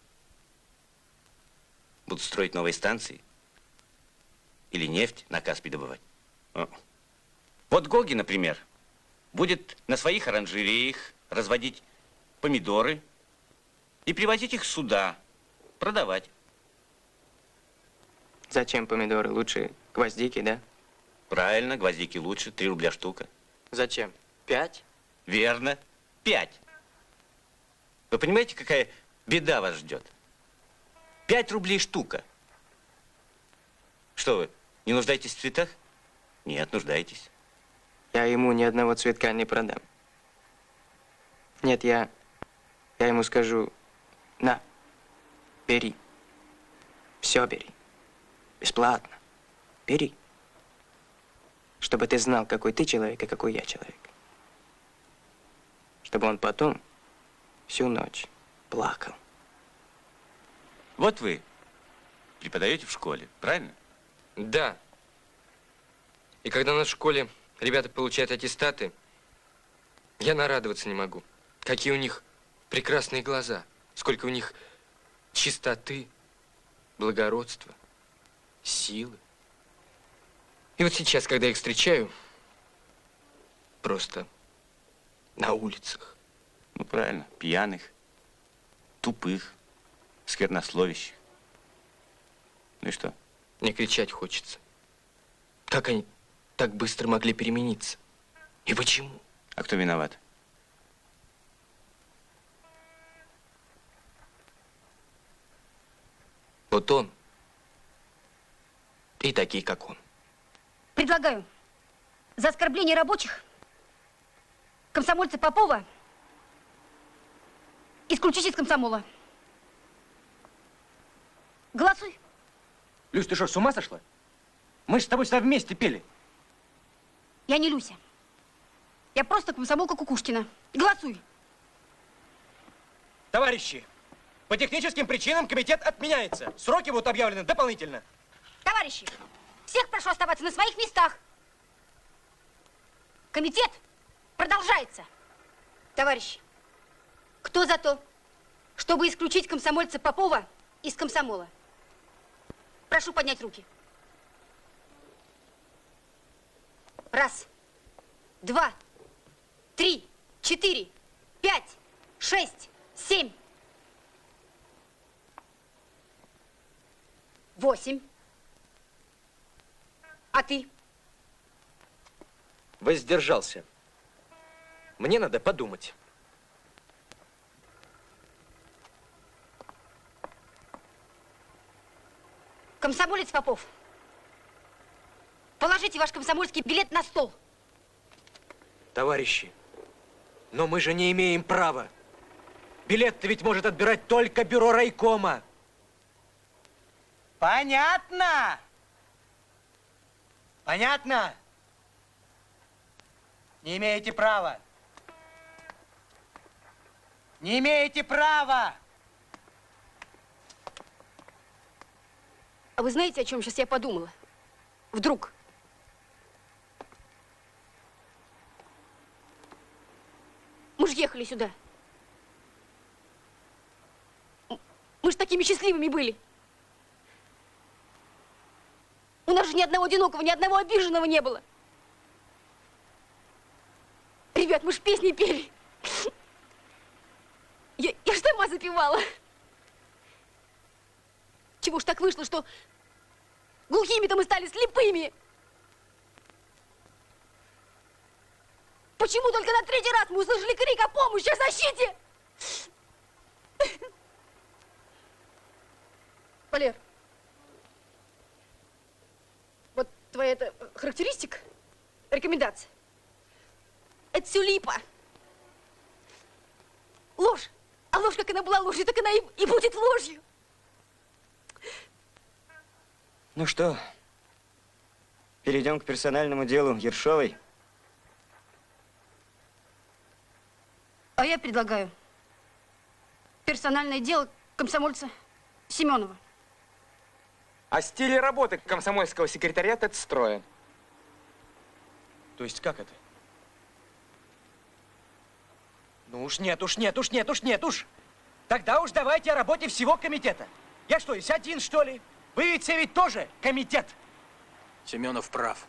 Speaker 14: Будут строить новые станции? Или нефть на Каспий добывать? Вот Гоги, например, будет на своих оранжереях разводить помидоры и привозить их сюда, продавать.
Speaker 7: Зачем помидоры? Лучше гвоздики, да?
Speaker 14: Правильно, гвоздики лучше, 3 рубля штука.
Speaker 7: Зачем? 5?
Speaker 14: Верно, 5. Вы понимаете, какая беда вас ждет? 5 рублей штука. Что вы, не нуждаетесь в цветах? Нет, нуждаетесь.
Speaker 7: Я ему ни одного цветка не продам. Нет, я ему скажу, на, бери. Все бери. Бесплатно. Бери. Чтобы ты знал, какой ты человек, и какой я человек. Чтобы он потом всю ночь плакал.
Speaker 14: Вот вы преподаете в школе, правильно?
Speaker 7: Да. И когда у нас в школе ребята получают аттестаты, я нарадоваться не могу. Какие у них прекрасные глаза, сколько у них чистоты, благородства, силы. И вот сейчас, когда я их встречаю, просто на улицах.
Speaker 14: Ну, правильно, пьяных, тупых, сквернословящих. Ну и что?
Speaker 7: Мне кричать хочется. Как они так быстро могли перемениться? И почему?
Speaker 14: А кто виноват?
Speaker 7: Вот он. И такие, как он.
Speaker 15: Предлагаю за оскорбление рабочих комсомольца Попова исключить из комсомола. Голосуй.
Speaker 3: Люсь, ты что, с ума сошла? Мы же с тобой вместе пели.
Speaker 15: Я не Люся. Я просто комсомолка Кукушкина. Голосуй.
Speaker 3: Товарищи, по техническим причинам комитет отменяется. Сроки будут объявлены дополнительно.
Speaker 15: Товарищи, всех прошу оставаться на своих местах. Комитет продолжается. Товарищи, кто за то, чтобы исключить комсомольца Попова из комсомола? Прошу поднять руки. 1, 2, 3, 4, 5, 6, 7, 8. А ты?
Speaker 7: Воздержался. Мне надо подумать.
Speaker 15: Комсомолец Попов, положите ваш комсомольский билет на стол.
Speaker 2: Товарищи, но мы же не имеем права. Билет-то ведь может отбирать только бюро райкома.
Speaker 12: Понятно? Понятно? Не имеете права. Не имеете права.
Speaker 15: А вы знаете, о чем сейчас я подумала? Вдруг. Мы же ехали сюда. Мы же такими счастливыми были. У нас же ни одного одинокого, ни одного обиженного не было. Ребят, мы же песни пели. Я ж сама запевала. Чего ж так вышло, что глухими-то мы стали слепыми? Почему только на 3-й раз мы услышали крик о помощи, о защите? Валер, вот твоя эта характеристика, рекомендация, это все липа. ложь. А ложь, как она была ложью, так она и будет ложью.
Speaker 9: Ну что, перейдем к персональному делу Ершовой.
Speaker 15: А я предлагаю персональное дело комсомольца Семенова.
Speaker 9: О стиле работы комсомольского секретариата отстроен.
Speaker 3: То есть как это?
Speaker 2: Ну уж нет. Тогда уж давайте о работе всего комитета. Я что, есть один, что ли? Вы ведь тоже комитет.
Speaker 10: Семенов прав.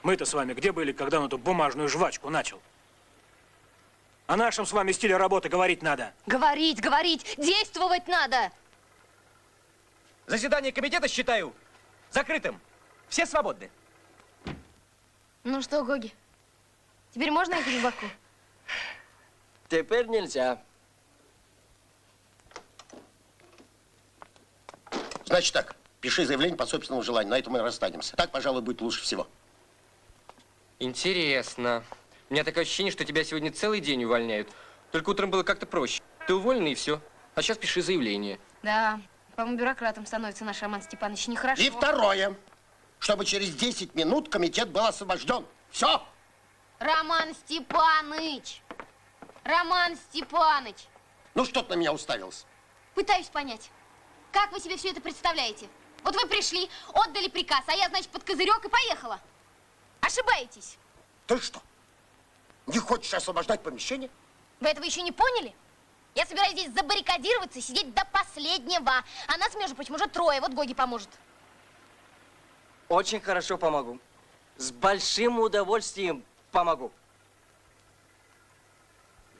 Speaker 10: Мы-то с вами где были, когда он эту бумажную жвачку начал? О нашем с вами стиле работы говорить надо.
Speaker 6: Говорить, действовать надо.
Speaker 2: Заседание комитета считаю закрытым. Все свободны.
Speaker 6: Ну что, Гоги, теперь можно ехать в Баку?
Speaker 16: Теперь нельзя.
Speaker 17: Значит так, пиши заявление по собственному желанию, на этом мы расстанемся. Так, пожалуй, будет лучше всего.
Speaker 7: Интересно. У меня такое ощущение, что тебя сегодня целый день увольняют. Только утром было как-то проще. Ты уволен и все. А сейчас пиши заявление.
Speaker 6: Да, по-моему, бюрократом становится наш Роман Степанович нехорошо.
Speaker 17: И второе, чтобы через 10 минут комитет был освобожден. Все.
Speaker 6: Роман Степаныч! Роман Степаныч!
Speaker 17: Ну что ты на меня уставился?
Speaker 4: Пытаюсь понять, как вы себе все это представляете? Вот вы пришли, отдали приказ, а я, значит, под козырек и поехала. Ошибаетесь.
Speaker 17: Ты что, не хочешь освобождать помещение?
Speaker 4: Вы этого еще не поняли? Я собираюсь здесь забаррикадироваться и сидеть до последнего. А нас, между прочим, уже 3. Вот Гоги поможет.
Speaker 16: Очень хорошо помогу. С большим удовольствием помогу.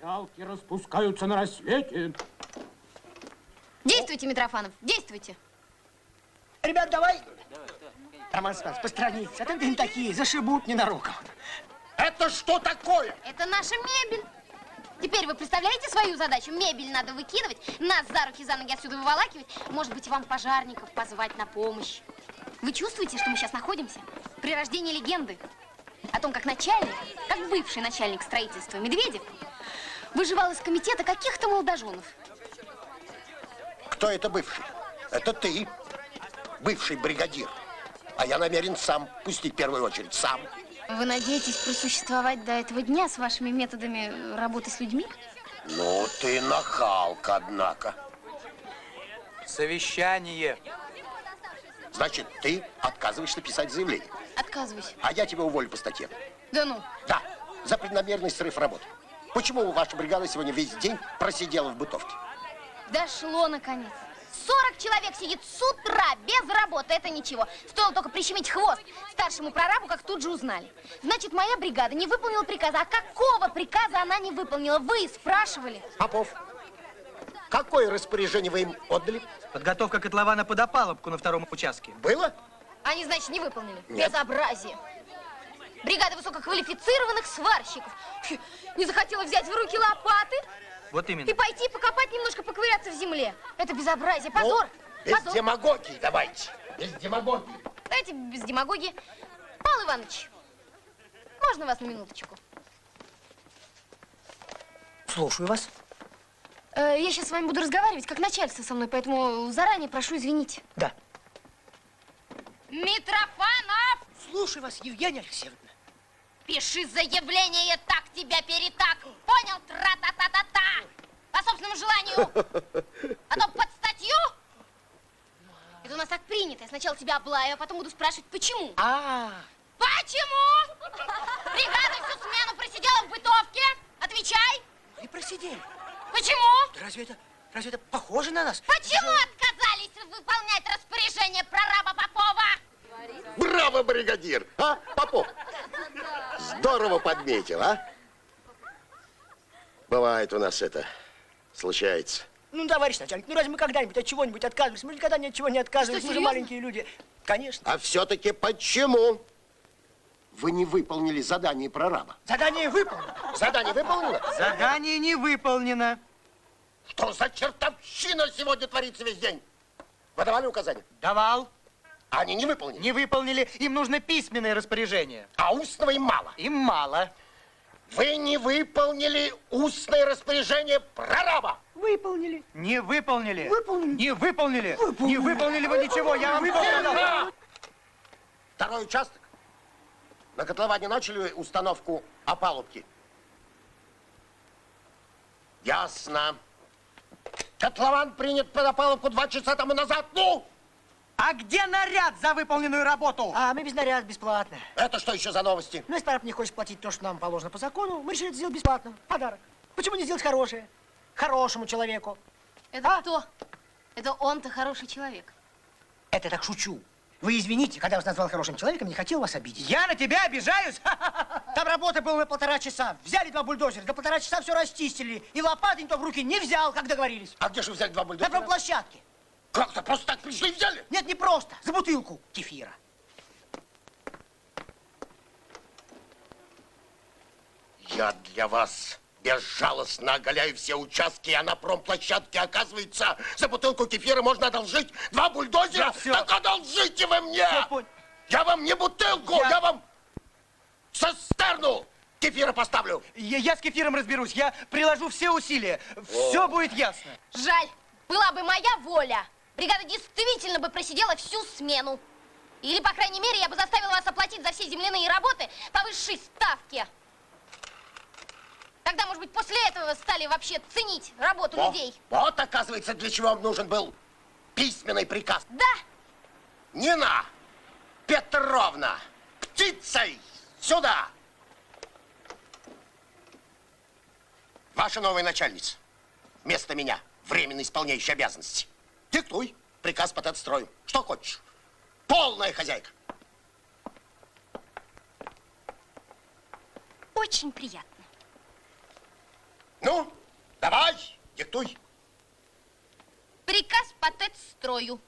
Speaker 10: Ялки распускаются на рассвете.
Speaker 4: Действуйте, Митрофанов, действуйте.
Speaker 18: Ребят, давай. Роман Стас, посторонитесь. А то им такие зашибут ненароком.
Speaker 17: Это что такое?
Speaker 4: Это наша мебель. Теперь вы представляете свою задачу? Мебель надо выкидывать, нас за руки, за ноги отсюда выволакивать. Может быть, вам пожарников позвать на помощь. Вы чувствуете, что мы сейчас находимся при рождении легенды о том, как начальник, как бывший начальник строительства Медведев, выживал из комитета каких-то молодоженов.
Speaker 17: Кто это бывший? Это ты, бывший бригадир. А я намерен сам пустить в первую очередь, сам.
Speaker 4: Вы надеетесь просуществовать до этого дня с вашими методами работы с людьми?
Speaker 17: Ну, ты нахалка, однако.
Speaker 12: Совещание.
Speaker 17: Значит, ты отказываешься писать заявление?
Speaker 4: Отказываюсь.
Speaker 17: А я тебя уволю по статье.
Speaker 4: Да ну?
Speaker 17: Да, за преднамеренный срыв работы. Почему ваша бригада сегодня весь день просидела в бытовке?
Speaker 4: Дошло, наконец. 40 человек сидит с утра без работы, это ничего. Стоило только прищемить хвост старшему прорабу, как тут же узнали. Значит, моя бригада не выполнила приказа. А какого приказа она не выполнила? Вы спрашивали.
Speaker 17: Попов, какое распоряжение вы им отдали?
Speaker 12: Подготовка котлована под опалубку на 2-м участке.
Speaker 17: Было?
Speaker 4: Они, значит, не выполнили.
Speaker 17: Нет.
Speaker 4: Безобразие. Бригада высококвалифицированных сварщиков. Фу, не захотела взять в руки лопаты
Speaker 12: Вот именно.
Speaker 4: и пойти покопать, немножко поковыряться в земле. Это безобразие, позор.
Speaker 17: Без
Speaker 4: позор.
Speaker 17: демагогии давайте. Без демагогии.
Speaker 4: Давайте без демагогии. Павел Иванович, можно вас на минуточку?
Speaker 18: Слушаю вас.
Speaker 4: Я сейчас с вами буду разговаривать, как начальство со мной, поэтому заранее прошу извинить.
Speaker 18: Да.
Speaker 4: Митрофанов!
Speaker 18: Слушаю вас, Евгения Алексеевна.
Speaker 4: Пиши заявление так тебя перетак. Понял? Тра-та-та-та-та. По собственному желанию. А то под статью. Это у нас так принято. Я сначала тебя облаю, а потом буду спрашивать, почему. Почему? Бригада всю смену просидела в бытовке. Отвечай.
Speaker 18: Не просидели.
Speaker 4: Почему?
Speaker 18: Разве это похоже на нас?
Speaker 4: Почему отказались выполнять распоряжение прораба Попова?
Speaker 17: Браво, бригадир! А, Попов? Здорово подметил, а? Бывает у нас это, случается.
Speaker 18: Ну, товарищ начальник, ну разве мы когда-нибудь от чего-нибудь отказывались? Мы никогда ни от чего не отказывались.
Speaker 4: Что,
Speaker 18: Мы же
Speaker 4: серьезно?
Speaker 18: маленькие люди. Конечно.
Speaker 17: А все-таки почему вы не выполнили задание прораба?
Speaker 18: Задание выполнено.
Speaker 17: Задание выполнено?
Speaker 12: Задание не выполнено.
Speaker 17: Что за чертовщина сегодня творится весь день? Вы давали указания?
Speaker 12: Давал.
Speaker 17: А они не выполнили?
Speaker 12: Не выполнили. Им нужно письменное распоряжение.
Speaker 17: А устного им мало?
Speaker 12: Им мало.
Speaker 17: Вы не выполнили устное распоряжение прораба.
Speaker 18: Выполнили.
Speaker 12: Не выполнили.
Speaker 18: Выполнили.
Speaker 12: Не выполнили. Не выполнили вы ничего, я вам сказал.
Speaker 17: Второй участок. На котловане начали установку опалубки. Ясно. Котлован принят под опалубку 2 часа тому назад. Ну!
Speaker 12: А где наряд за выполненную работу?
Speaker 18: А мы без наряда, бесплатно.
Speaker 17: Это что еще за новости?
Speaker 18: Ну, если прораб не хочет платить то, что нам положено по закону, мы решили это сделать бесплатно. Подарок. Почему не сделать хорошее? Хорошему человеку.
Speaker 6: Это кто? Это он-то хороший человек.
Speaker 18: Это так шучу. Вы извините, когда я вас назвал хорошим человеком, не хотел вас обидеть.
Speaker 12: Я на тебя обижаюсь?
Speaker 18: Там работы было на 1,5 часа. Взяли 2 бульдозера, за 1,5 часа все расчистили. И лопаты никто в руки не взял, как договорились.
Speaker 17: А где же взяли 2 бульдозера?
Speaker 18: На площадке.
Speaker 17: Как-то просто так пришли и взяли?
Speaker 18: Нет, не просто. За бутылку кефира.
Speaker 17: Я для вас безжалостно оголяю все участки, а на промплощадке, оказывается, за бутылку кефира можно одолжить 2 бульдозера. Так одолжите вы мне! Я вам не бутылку, я вам цистерну кефира поставлю.
Speaker 12: Я с кефиром разберусь, я приложу все усилия. Все будет ясно.
Speaker 4: Жаль, была бы моя воля, бригада действительно бы просидела всю смену. Или, по крайней мере, я бы заставила вас оплатить за все земляные работы по высшей ставке. Тогда, может быть, после этого стали вообще ценить работу людей.
Speaker 17: Вот, оказывается, для чего вам нужен был письменный приказ.
Speaker 4: Да.
Speaker 17: Нина Петровна, птицей сюда. Ваша новая начальница. Вместо меня, временно исполняющая обязанности. Диктуй приказ по отстрою. Что хочешь. Полная хозяйка.
Speaker 4: Очень приятно.
Speaker 17: Ну, давай, диктуй.
Speaker 4: Приказ по строю.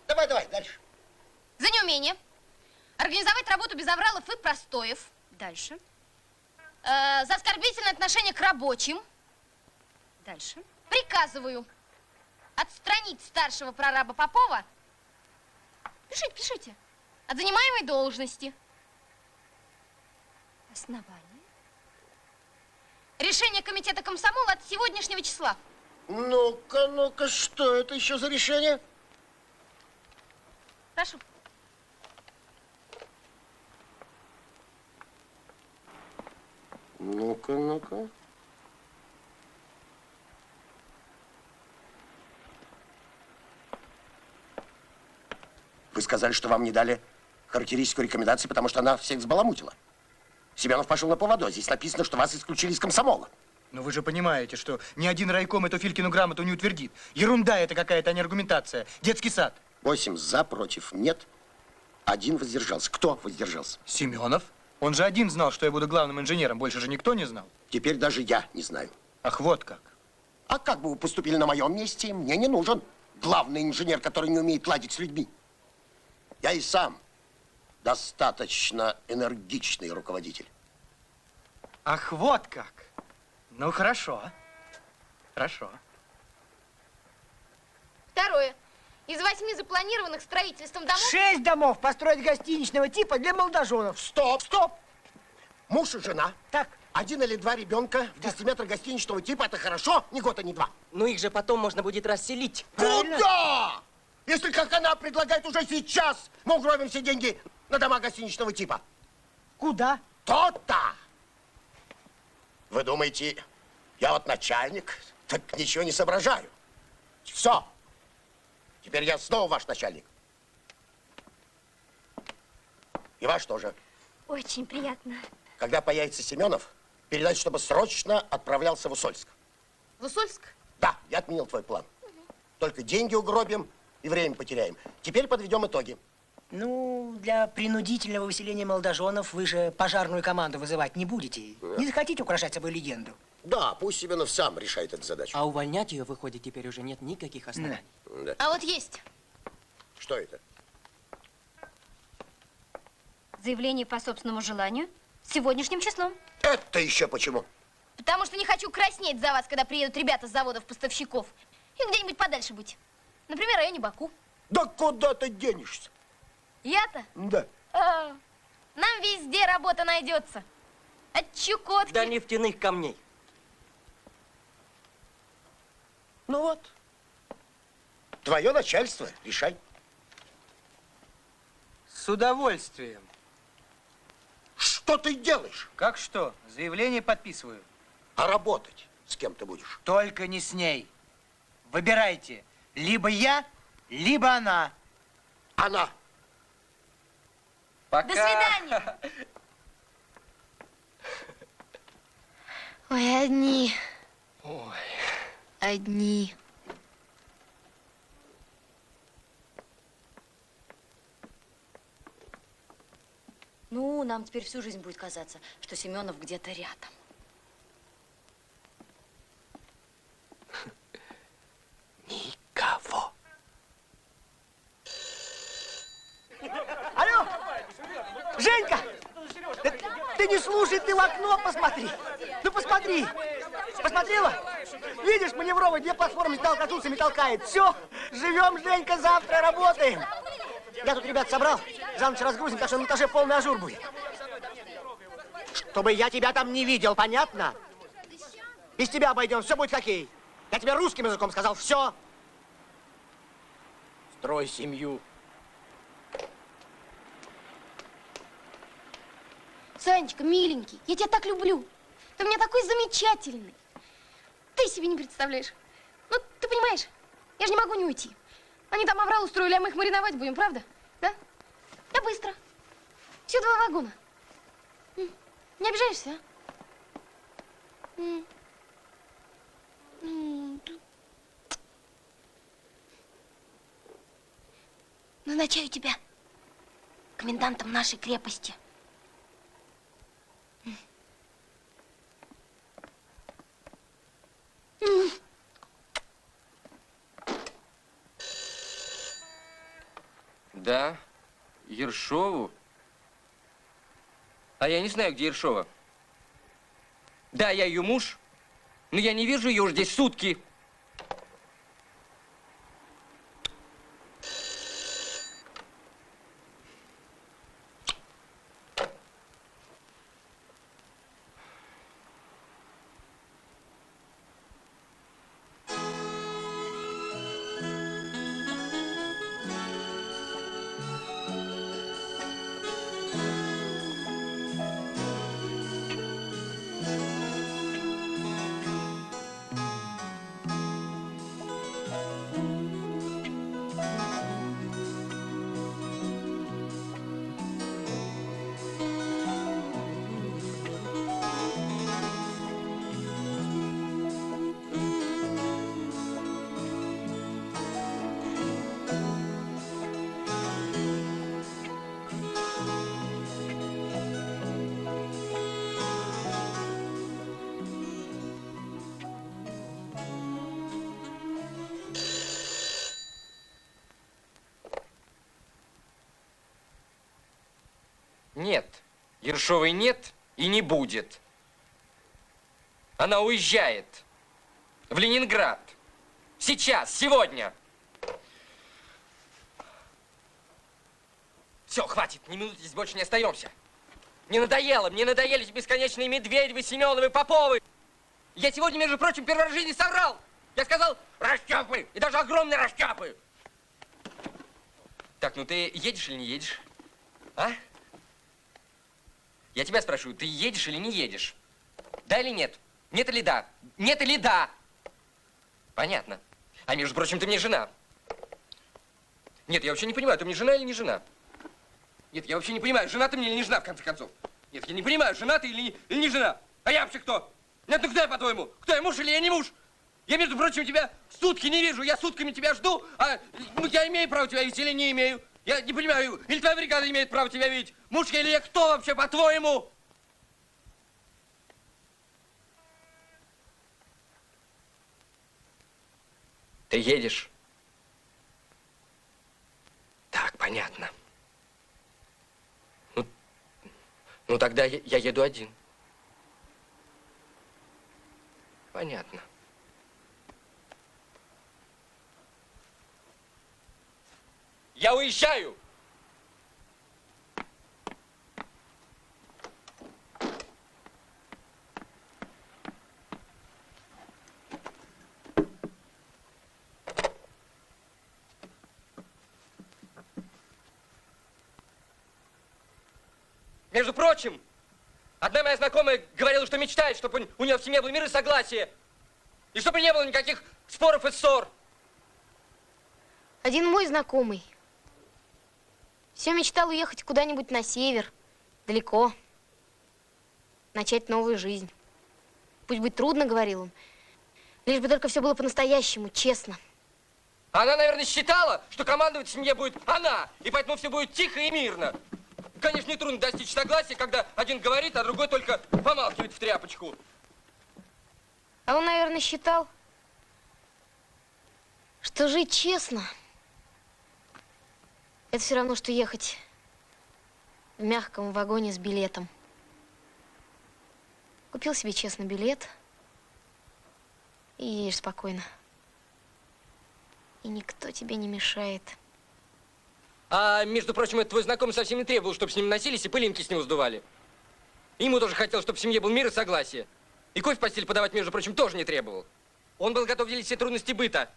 Speaker 17: Давай, дальше.
Speaker 4: За неумение организовать работу без авралов и простоев.
Speaker 15: Дальше.
Speaker 4: За оскорбительное отношение к рабочим.
Speaker 15: Дальше.
Speaker 4: Приказываю отстранить старшего прораба Попова. Пишите. От занимаемой должности.
Speaker 15: Основание.
Speaker 4: Решение комитета комсомола от сегодняшнего числа.
Speaker 17: Ну-ка, что это еще за решение?
Speaker 4: Прошу.
Speaker 17: Ну-ка. Вы сказали, что вам не дали характеристику рекомендаций, потому что она всех взбаламутила. Семенов пошел на поводу. Здесь написано, что вас исключили из комсомола.
Speaker 12: Но вы же понимаете, что ни один райком эту Филькину грамоту не утвердит. Ерунда это какая-то, а не аргументация. Детский сад.
Speaker 17: 8 за, против нет. 1 воздержался. Кто воздержался?
Speaker 12: Семенов. Он же один знал, что я буду главным инженером. Больше же никто не знал.
Speaker 17: Теперь даже я не знаю.
Speaker 12: Ах, вот как.
Speaker 17: А как бы вы поступили на моем месте, мне не нужен главный инженер, который не умеет ладить с людьми. Я и сам достаточно энергичный руководитель.
Speaker 12: Ах, вот как. Ну, хорошо. Хорошо.
Speaker 4: Второе. Из 8 запланированных строительством домов...
Speaker 18: 6 домов построить гостиничного типа для молодоженов.
Speaker 17: Стоп! Муж и жена. Так. 1 или 2 ребенка в 10 метрах гостиничного типа, это хорошо? Ни год, а не 2.
Speaker 16: Ну их же потом можно будет расселить.
Speaker 17: Куда? Если, как она предлагает уже сейчас, мы угробим все деньги на дома гостиничного типа.
Speaker 18: Куда?
Speaker 17: То-то! Вы думаете, я вот начальник, так ничего не соображаю. Все. Теперь я снова ваш начальник. И ваш тоже.
Speaker 5: Очень приятно.
Speaker 17: Когда появится Семенов, передать, чтобы срочно отправлялся в Усольск.
Speaker 4: В Усольск?
Speaker 17: Да, я отменил твой план. Только деньги угробим и время потеряем. Теперь подведем итоги.
Speaker 18: Ну, для принудительного выселения молодоженов вы же пожарную команду вызывать не будете. Не захотите украшать собой легенду?
Speaker 17: Да, пусть Семенов сам решает эту задачу.
Speaker 16: А увольнять ее, выходит, теперь уже нет никаких оснований.
Speaker 17: Да.
Speaker 4: А вот есть.
Speaker 17: Что это?
Speaker 5: Заявление по собственному желанию с сегодняшним числом.
Speaker 17: Это еще почему?
Speaker 4: Потому что не хочу краснеть за вас, когда приедут ребята с заводов-поставщиков. И где-нибудь подальше быть. Например, в районе Баку.
Speaker 17: Да куда ты денешься?
Speaker 4: Я-то?
Speaker 17: Да.
Speaker 5: Нам везде работа найдется. От Чукотки.
Speaker 16: До нефтяных камней.
Speaker 17: Ну вот. Твое начальство. Решай.
Speaker 12: С удовольствием.
Speaker 17: Что ты делаешь?
Speaker 12: Как что? Заявление подписываю.
Speaker 17: А работать с кем ты будешь?
Speaker 12: Только не с ней. Выбирайте. Либо я, либо она.
Speaker 17: Она.
Speaker 12: Пока.
Speaker 5: До свидания. Ой, одни.
Speaker 7: Ой.
Speaker 5: Одни.
Speaker 19: Ну, нам теперь всю жизнь будет казаться, что Семенов где-то рядом.
Speaker 17: Никого.
Speaker 18: Алло! Женька! Ты не слушай, ты в окно посмотри. Ну посмотри. Посмотрела? Видишь, маневровый, две платформы металл конструкциями толкает. Все, живем, Женька, завтра работаем. Я тут ребят собрал, за ночь разгрузим, так что на этаже полный ажур будет. Чтобы я тебя там не видел, понятно? Без тебя обойдем, все будет хоккей. Я тебе русским языком сказал, все.
Speaker 2: Строй семью.
Speaker 5: Санечка, миленький, я тебя так люблю. Ты у меня такой замечательный. Ты себе не представляешь. Ну, ты понимаешь, я же не могу не уйти. Они там аврал устроили, а мы их мариновать будем, правда? Да? Я быстро. Все 2 вагона. Не обижаешься, а? Назначаю тебя комендантом нашей крепости.
Speaker 7: Да, Ершову? А я не знаю, где Ершова. Да, я ее муж, но я не вижу ее уже здесь сутки. Нет, Ершовой нет и не будет. Она уезжает в Ленинград. Сейчас, сегодня. Все, хватит, ни минуты здесь больше не остаемся. Мне надоели эти бесконечные Медведевы, Семеновы, Поповы. Я сегодня, между прочим, первый раз в жизни соврал. Я сказал расщепы, и даже огромные расщепы. Так, ну ты едешь или не едешь? А? Я тебя спрашиваю, ты едешь или не едешь? Да или нет? Нет или да? Нет или да? Понятно. А между прочим, ты мне жена. Нет, я вообще не понимаю, ты мне жена или не жена? Нет, я вообще не понимаю, жена ты мне или не жена, в конце концов. Нет, я не понимаю, жена ты или не жена. А я вообще кто? Нет, ну кто я, по-твоему? Кто я, муж или я не муж? Я, между прочим, тебя сутки не вижу. Я сутками тебя жду, а ну, я имею право тебя видеть или не имею? Я не понимаю, или твоя бригада имеет право тебя видеть? Муж я или я кто вообще, по-твоему? Ты едешь? Так, понятно. Ну тогда я еду один. Понятно. Я уезжаю! Между прочим, одна моя знакомая говорила, что мечтает, чтобы у нее в семье был мир и согласие. И чтобы не было никаких споров и ссор.
Speaker 20: Один мой знакомый все мечтал уехать куда-нибудь на север, далеко, начать новую жизнь. Пусть будет трудно, говорил он, лишь бы только все было по-настоящему, честно.
Speaker 7: Она, наверное, считала, что командовать в семье будет она, и поэтому все будет тихо и мирно. Конечно, нетрудно достичь согласия, когда один говорит, а другой только помалкивает в тряпочку.
Speaker 20: А он, наверное, считал, что жить честно – это все равно, что ехать в мягком вагоне с билетом. Купил себе честно билет и едешь спокойно. И никто тебе не мешает.
Speaker 7: А, между прочим, этот твой знакомый совсем не требовал, чтобы с ним носились и пылинки с него сдували. Ему тоже хотел, чтобы в семье был мир и согласие. И кофе в постель подавать, между прочим, тоже не требовал. Он был готов делить все трудности быта.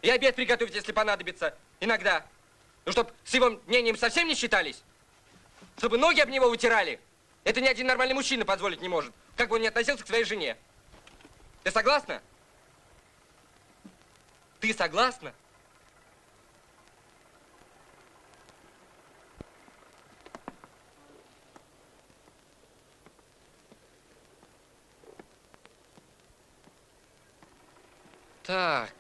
Speaker 7: И обед приготовить, если понадобится. Иногда. Ну, чтоб с его мнением совсем не считались. Чтобы ноги об него вытирали. Это ни один нормальный мужчина позволить не может. Как бы он ни относился к своей жене. Ты согласна? Ты согласна? Так,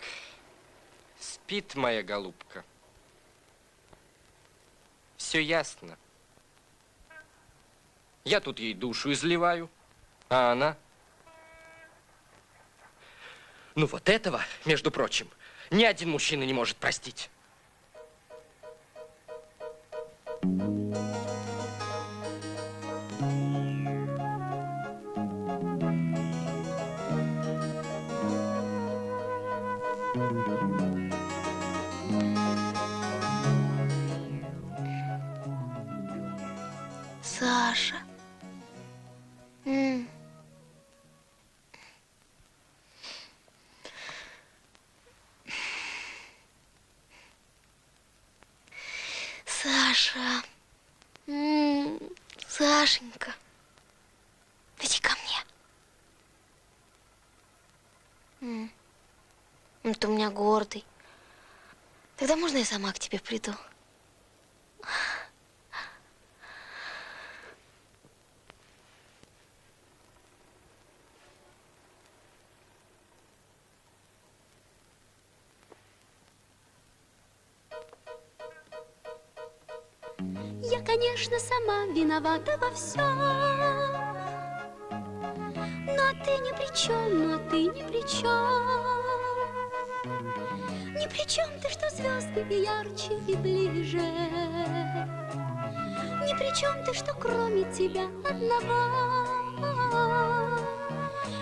Speaker 7: спит моя голубка. Все ясно. Я тут ей душу изливаю, а она... Ну вот этого, между прочим, ни один мужчина не может простить.
Speaker 20: Саша. Саша. Сашенька. Иди ко мне. Ты у меня гордый. Тогда можно я сама к тебе приду?
Speaker 1: Я, конечно, сама виновата во всем. Но ты ни при чем, но ты ни при чем. Ни при чем ты, что звезды и ярче, и ближе. Ни при чем ты, что кроме тебя одного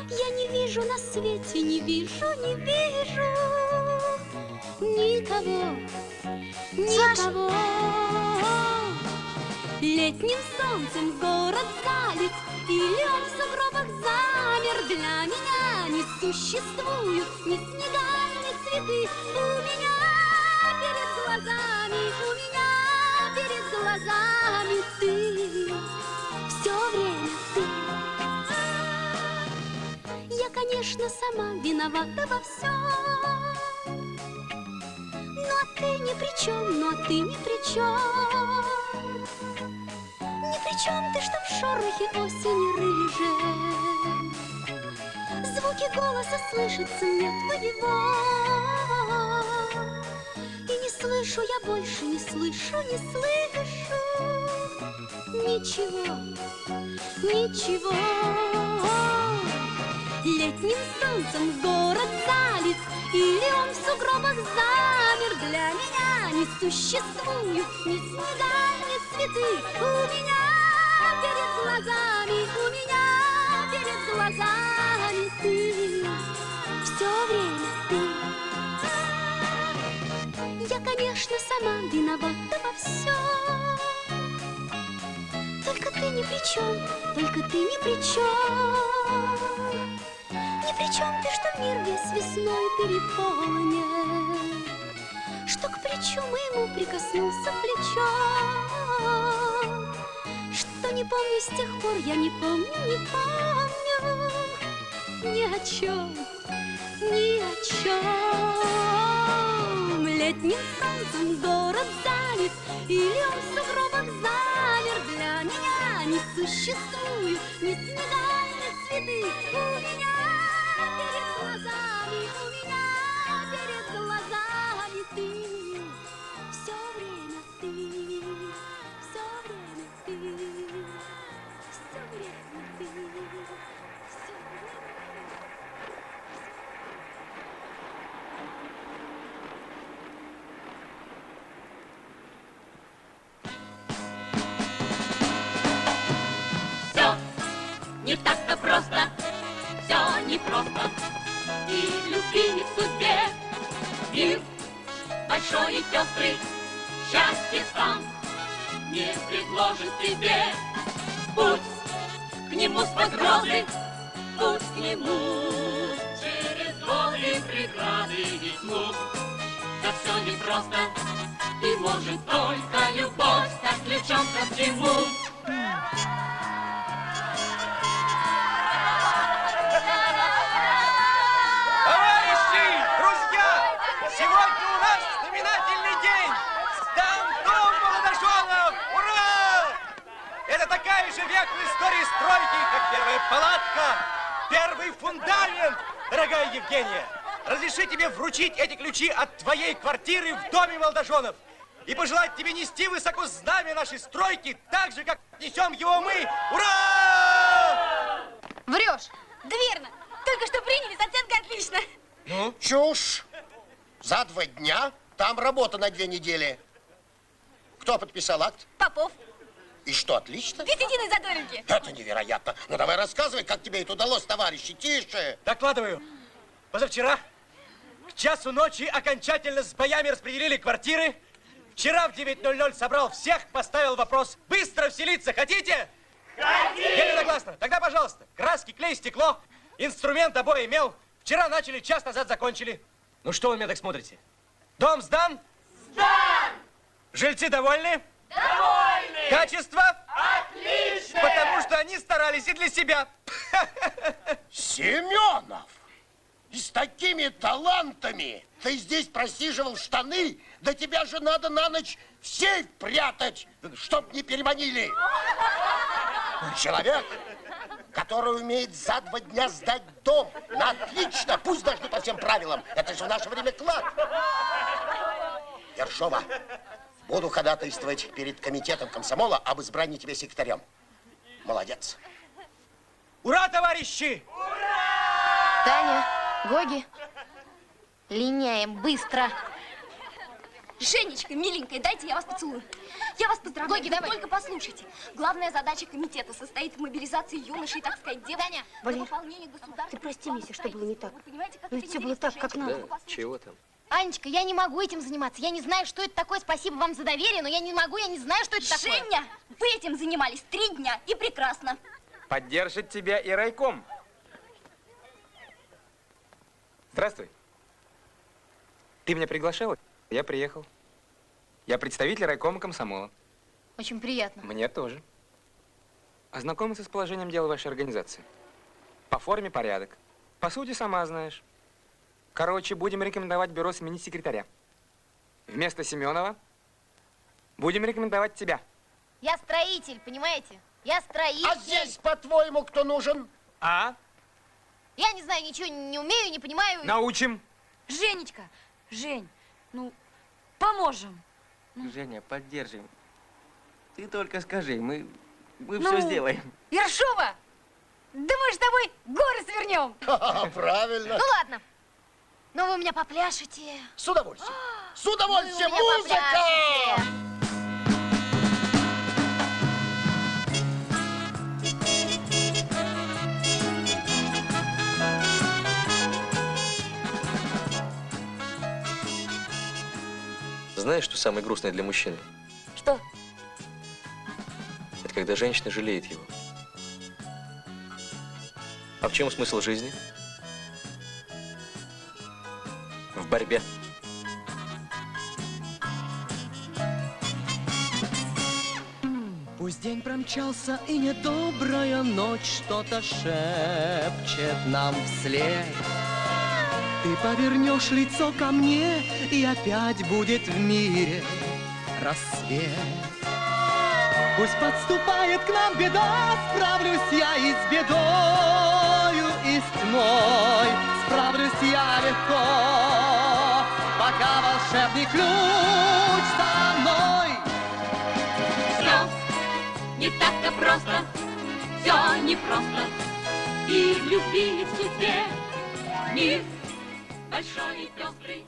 Speaker 1: я не вижу на свете, не вижу никого, никого. Летним солнцем город залит, или он в сугробах замер. Для меня не существуют ни снега, ни цветы. У меня перед глазами ты, все время ты. Я, конечно, сама виновата во всем. Но ты ни при чем, но ты ни при чем. Ни при чем ты, что в шорохе осени рыжей звуки голоса слышатся мне твоего. И не слышу я больше, не слышу ничего. Летним солнцем город залит, или он в сугробах замер. Для меня не существуют ни снега, ни цветы. У меня перед глазами ты, все время ты. Я, конечно, сама виновата во всем. Только ты ни при чем, только ты ни при чем. Ни при чем ты, что мир весь весной переполнен, что к плечу моему прикоснулся плечом, что не помню с тех пор, я не помню ни о чем, ни о чем. Летним солнцем город занят, или он в сугробах замер. Для меня не существует ни снега, ни цветы. У меня перед глазами ты. Все время ты, все время ты, все время ты, все время. Все не так-то просто, все непросто. И в любви, и в судьбе мир большой и пестрый, счастье сам не предложит тебе. Путь к нему сквозь грозы, путь к нему через годы, преграды и тьму. Да все непросто, и может только любовь стать ключом ко всему.
Speaker 3: Товарищи, друзья, сегодня у нас знаменательный день. Сдан дом молодоженов! Ура! Это такая же веха в истории стройки, как первая палатка, первый фундамент, дорогая Евгения. Разреши тебе вручить эти ключи от твоей квартиры в доме молодоженов и пожелать тебе нести высоко знамя нашей стройки так же, как несем его мы. Ура!
Speaker 11: Врешь.
Speaker 15: Да верно. Только что приняли, с оценкой отлично.
Speaker 17: Ну? Чушь. За 2 дня, там работа на 2 недели. Кто подписал акт?
Speaker 15: Попов.
Speaker 17: И что, отлично?
Speaker 15: Десятины задоринки.
Speaker 17: Это невероятно. Ну давай рассказывай, как тебе это удалось, товарищи. Тише.
Speaker 3: Докладываю. Позавчера к часу ночи окончательно с боями распределили квартиры. Вчера в 9:00 собрал всех, поставил вопрос. Быстро вселиться хотите? Хотим! Единогласно. Тогда, пожалуйста, краски, клей, стекло, инструмент, обои, мел. Вчера начали, час назад закончили. Ну что вы меня так смотрите? Дом сдан? Сдан! Жильцы довольны? Довольны! Качество? Отлично! Потому что они старались и для себя.
Speaker 17: Семенов! И с такими талантами ты здесь просиживал штаны, да тебя же надо на ночь в сейф прятать, чтоб не переманили. Человек, который умеет за 2 дня сдать дом на отлично, пусть даже не по всем правилам. Это же в наше время клад. Ершова, буду ходатайствовать перед комитетом комсомола об избрании тебя секретарем. Молодец.
Speaker 3: Ура, товарищи!
Speaker 20: Таня, Гоги, линяем быстро.
Speaker 15: Женечка, миленькая, дайте я вас поцелую. Я вас поздравляю.
Speaker 20: Гоги,
Speaker 15: Вы
Speaker 20: давай.
Speaker 15: только послушайте. Главная задача комитета состоит в мобилизации юношей, так сказать, девушек.
Speaker 20: Таня,
Speaker 15: для выполнения государственных
Speaker 19: ты прости, Мися, что было не так.
Speaker 15: Вы понимаете, как
Speaker 19: Но
Speaker 15: это
Speaker 19: ведь всё было
Speaker 15: интересно,
Speaker 19: так, как
Speaker 15: женщина.
Speaker 19: надо.
Speaker 15: Вы послушайте.
Speaker 2: Чего там?
Speaker 20: Анечка, я не могу этим заниматься. Я не знаю, что это такое. Спасибо вам за доверие, но я не могу, я не знаю, что это такое.
Speaker 15: Женя, вы этим занимались 3 дня, и прекрасно.
Speaker 9: Поддержит тебя и райком. Здравствуй. Ты меня приглашала? Я приехал. Я представитель райкома комсомола.
Speaker 20: Очень приятно.
Speaker 9: Мне тоже. Ознакомиться с положением дел вашей организации. По форме порядок. По сути, сама знаешь. Короче, будем рекомендовать бюро сменить секретаря. Вместо Семенова будем рекомендовать тебя.
Speaker 20: Я строитель, понимаете? Я строитель.
Speaker 17: А здесь, по-твоему, кто нужен?
Speaker 9: А?
Speaker 20: Я не знаю, ничего не умею, не понимаю.
Speaker 9: Научим.
Speaker 19: Женечка, Жень, ну, поможем.
Speaker 7: Женя, поддержим. Ты только скажи, мы
Speaker 19: Ну,
Speaker 7: все сделаем.
Speaker 11: Ершова, да мы с тобой горы свернем.
Speaker 17: Правильно.
Speaker 20: Ну ладно. Но вы у меня попляшете.
Speaker 17: С удовольствием. С удовольствием.
Speaker 20: Вы у меня
Speaker 17: Музыка!
Speaker 20: попляшете.
Speaker 2: Знаешь, что самое грустное для мужчины?
Speaker 19: Что?
Speaker 2: Это когда женщина жалеет его. А в чем смысл жизни? В борьбе.
Speaker 21: Пусть день промчался, и недобрая ночь что-то шепчет нам вслед. Ты повернешь лицо ко мне, и опять будет в мире рассвет. Пусть подступает к нам беда, справлюсь я и с бедою, и с тьмой. Справлюсь я легко, пока волшебный ключ со мной.
Speaker 1: Все не так-то просто, все непросто. И в любви, и в судьбе мир большой и пестрый.